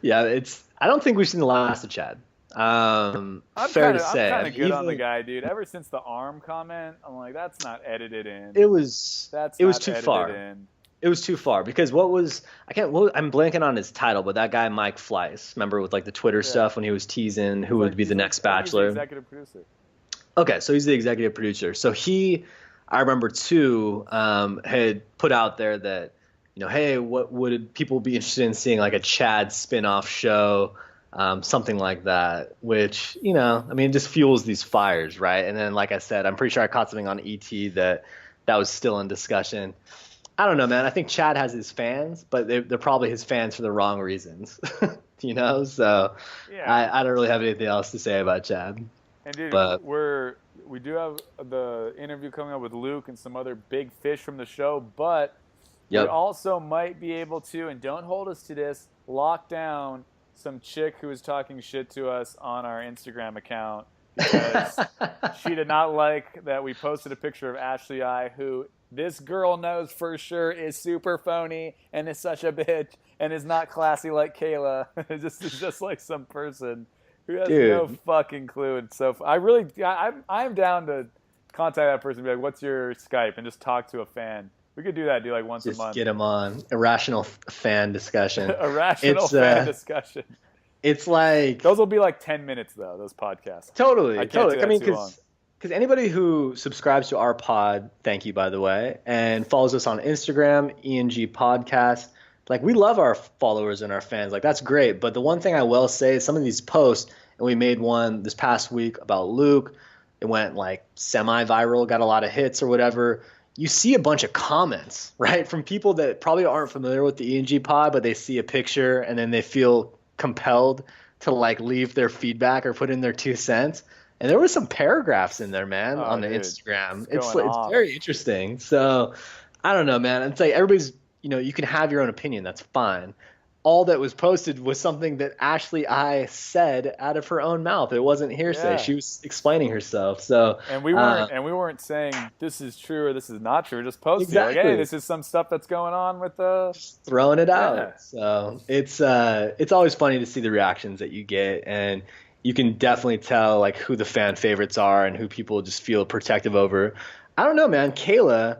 Yeah, I don't think we've seen the last of Chad. Fair to say. I'm kind of good on the guy, dude. Ever since the arm comment, I'm like, that's not edited in. It was too far. It was too far because I'm blanking on his title, but that guy Mike Fleiss, remember with like the Twitter stuff when he was teasing who would be the next Bachelor. He's the executive producer. Okay, so he's the executive producer. So I remember too, had put out there that, hey, what would people be interested in seeing, like a Chad spin-off show, something like that, which, it just fuels these fires, right? And then, like I said, I'm pretty sure I caught something on ET that was still in discussion. I don't know, man. I think Chad has his fans, but they're probably his fans for the wrong reasons. So Yeah. I don't really have anything else to say about Chad. And dude, But we do have the interview coming up with Luke and some other big fish from the show, but we yep. also might be able to, and don't hold us to this, lock down some chick who was talking shit to us on our Instagram account because she did not like that we posted a picture of Ashley I, who this girl knows for sure is super phony and is such a bitch and is not classy like Kayla. It's just like some person who has no Dude, fucking clue. And so I'm down to contact that person and be like, what's your Skype? And just talk to a fan. We could do that, do like once a just month. get him on irrational fan discussion. Irrational fan discussion. It's like Those will be like 10 minutes though, those podcasts. totally. I can't do that I mean, too long. because anybody who subscribes to our pod, thank you by the way, and follows us on Instagram, ENG Podcast. Like we love our followers and our fans. Like that's great. But the one thing I will say is some of these posts, and we made one this past week about Luke. It went like semi-viral, got a lot of hits or whatever. You see a bunch of comments, right, from people that probably aren't familiar with the ENG pod, but they see a picture and then they feel compelled to like leave their feedback or put in their 2 cents. And there were some paragraphs in there, man, on the dude, Instagram. it's It's very interesting. So I don't know, man. It's like everybody's, you can have your own opinion. That's fine. All that was posted was something that Ashley I said out of her own mouth. It wasn't hearsay. Yeah. She was explaining herself. So And we weren't saying this is true or this is not true. We're just posting Exactly. like, hey, this is some stuff that's going on with the. just throwing it out. Yeah. So it's always funny to see the reactions that you get, and you can definitely tell like who the fan favorites are and who people just feel protective over. I don't know, man. Kayla,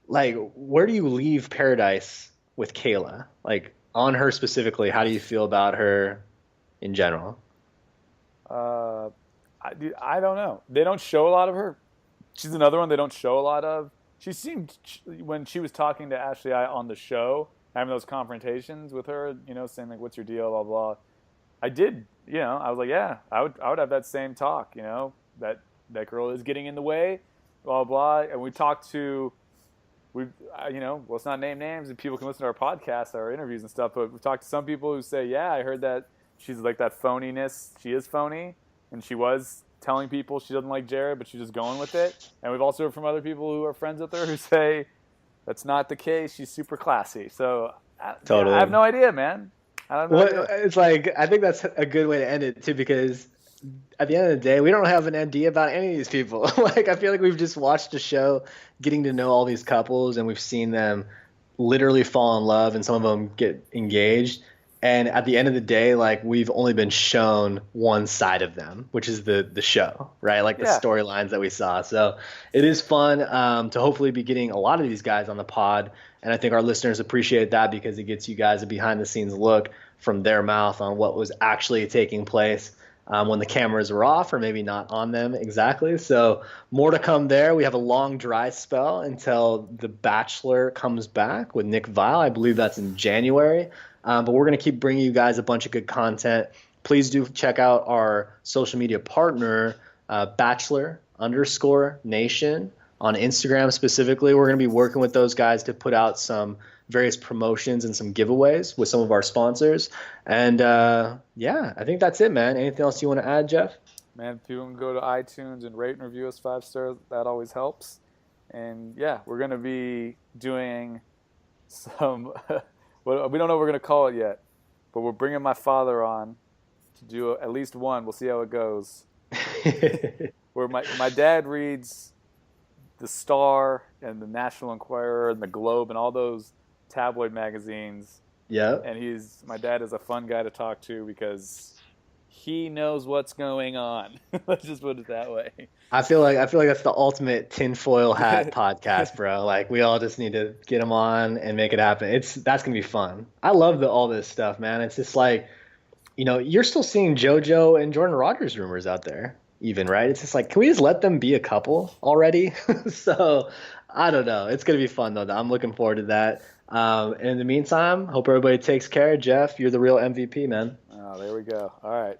like, where do you leave Paradise with Kayla? Like on her specifically, how do you feel about her in general? I don't know. They don't show a lot of her. She's another one they don't show a lot of. She seemed when she was talking to Ashley I on the show, having those confrontations with her, saying like, "What's your deal?" Blah blah. I did, I was like, yeah, I would have that same talk, that girl is getting in the way, blah blah. And we talked to, let's not name names, and people can listen to our podcast, our interviews and stuff. But we talked to some people who say, yeah, I heard that she's like that phoniness. She is phony, and she was telling people she doesn't like Jared, but she's just going with it. And we've also heard from other people who are friends with her who say that's not the case. She's super classy. So Totally. I have no idea, man. I don't know. Well, it's like I think that's a good way to end it too, because at the end of the day, we don't have an idea about any of these people. Like I feel like we've just watched a show, getting to know all these couples, and we've seen them literally fall in love, and some of them get engaged. And at the end of the day, like we've only been shown one side of them, which is the show, right? Like the storylines that we saw. So it is fun to hopefully be getting a lot of these guys on the pod. And I think our listeners appreciate that because it gets you guys a behind the scenes look from their mouth on what was actually taking place when the cameras were off or maybe not on them exactly. So more to come there. We have a long dry spell until The Bachelor comes back with Nick Vile. I believe that's in January. But we're going to keep bringing you guys a bunch of good content. Please do check out our social media partner, Bachelor_Nation on Instagram specifically. We're going to be working with those guys to put out some various promotions and some giveaways with some of our sponsors. And I think that's it, man. Anything else you want to add, Jeff? Man, people can go to iTunes and rate and review us 5 stars. That always helps. And yeah, we're going to be doing some... Well, we don't know what we're going to call it yet, but we're bringing my father on to do at least one. We'll see how it goes. Where my dad reads the Star and the National Enquirer and the Globe and all those tabloid magazines. Yeah. And my dad is a fun guy to talk to because he knows what's going on. Let's just put it that way. I feel like that's the ultimate tinfoil hat podcast, bro. Like we all just need to get him on and make it happen. That's gonna be fun. I love all this stuff, man. It's just like, you're still seeing JoJo and Jordan Rogers rumors out there, even, right? It's just like, can we just let them be a couple already? So I don't know. It's gonna be fun though. I'm looking forward to that. And in the meantime, hope everybody takes care. Jeff, you're the real MVP, man. Oh, there we go. All right.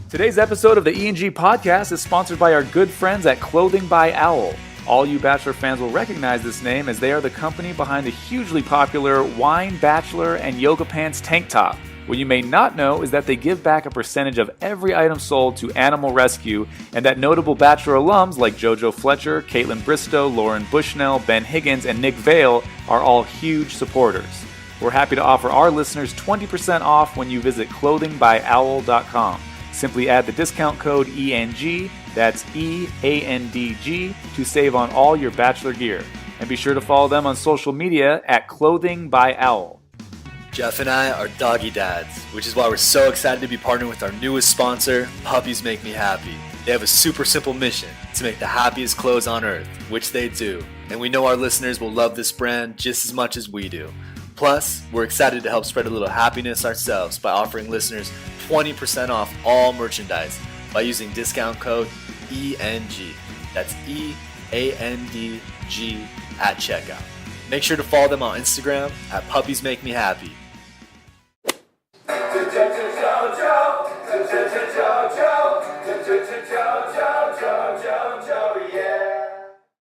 Today's episode of the ENG podcast is sponsored by our good friends at Clothing by Owl. All you Bachelor fans will recognize this name as they are the company behind the hugely popular Wine Bachelor and Yoga Pants tank top. What you may not know is that they give back a percentage of every item sold to Animal Rescue, and that notable Bachelor alums like JoJo Fletcher, Caitlin Bristow, Lauren Bushnell, Ben Higgins, and Nick Vale are all huge supporters. We're happy to offer our listeners 20% off when you visit clothingbyowl.com. Simply add the discount code ENG, that's EANDG, to save on all your Bachelor gear. And be sure to follow them on social media at Clothing by Owl. Jeff and I are doggy dads, which is why we're so excited to be partnering with our newest sponsor, Puppies Make Me Happy. They have a super simple mission to make the happiest clothes on earth, which they do. And we know our listeners will love this brand just as much as we do. Plus, we're excited to help spread a little happiness ourselves by offering listeners 20% off all merchandise by using discount code ENG. That's EANDG at checkout. Make sure to follow them on Instagram at Puppies Make Me Happy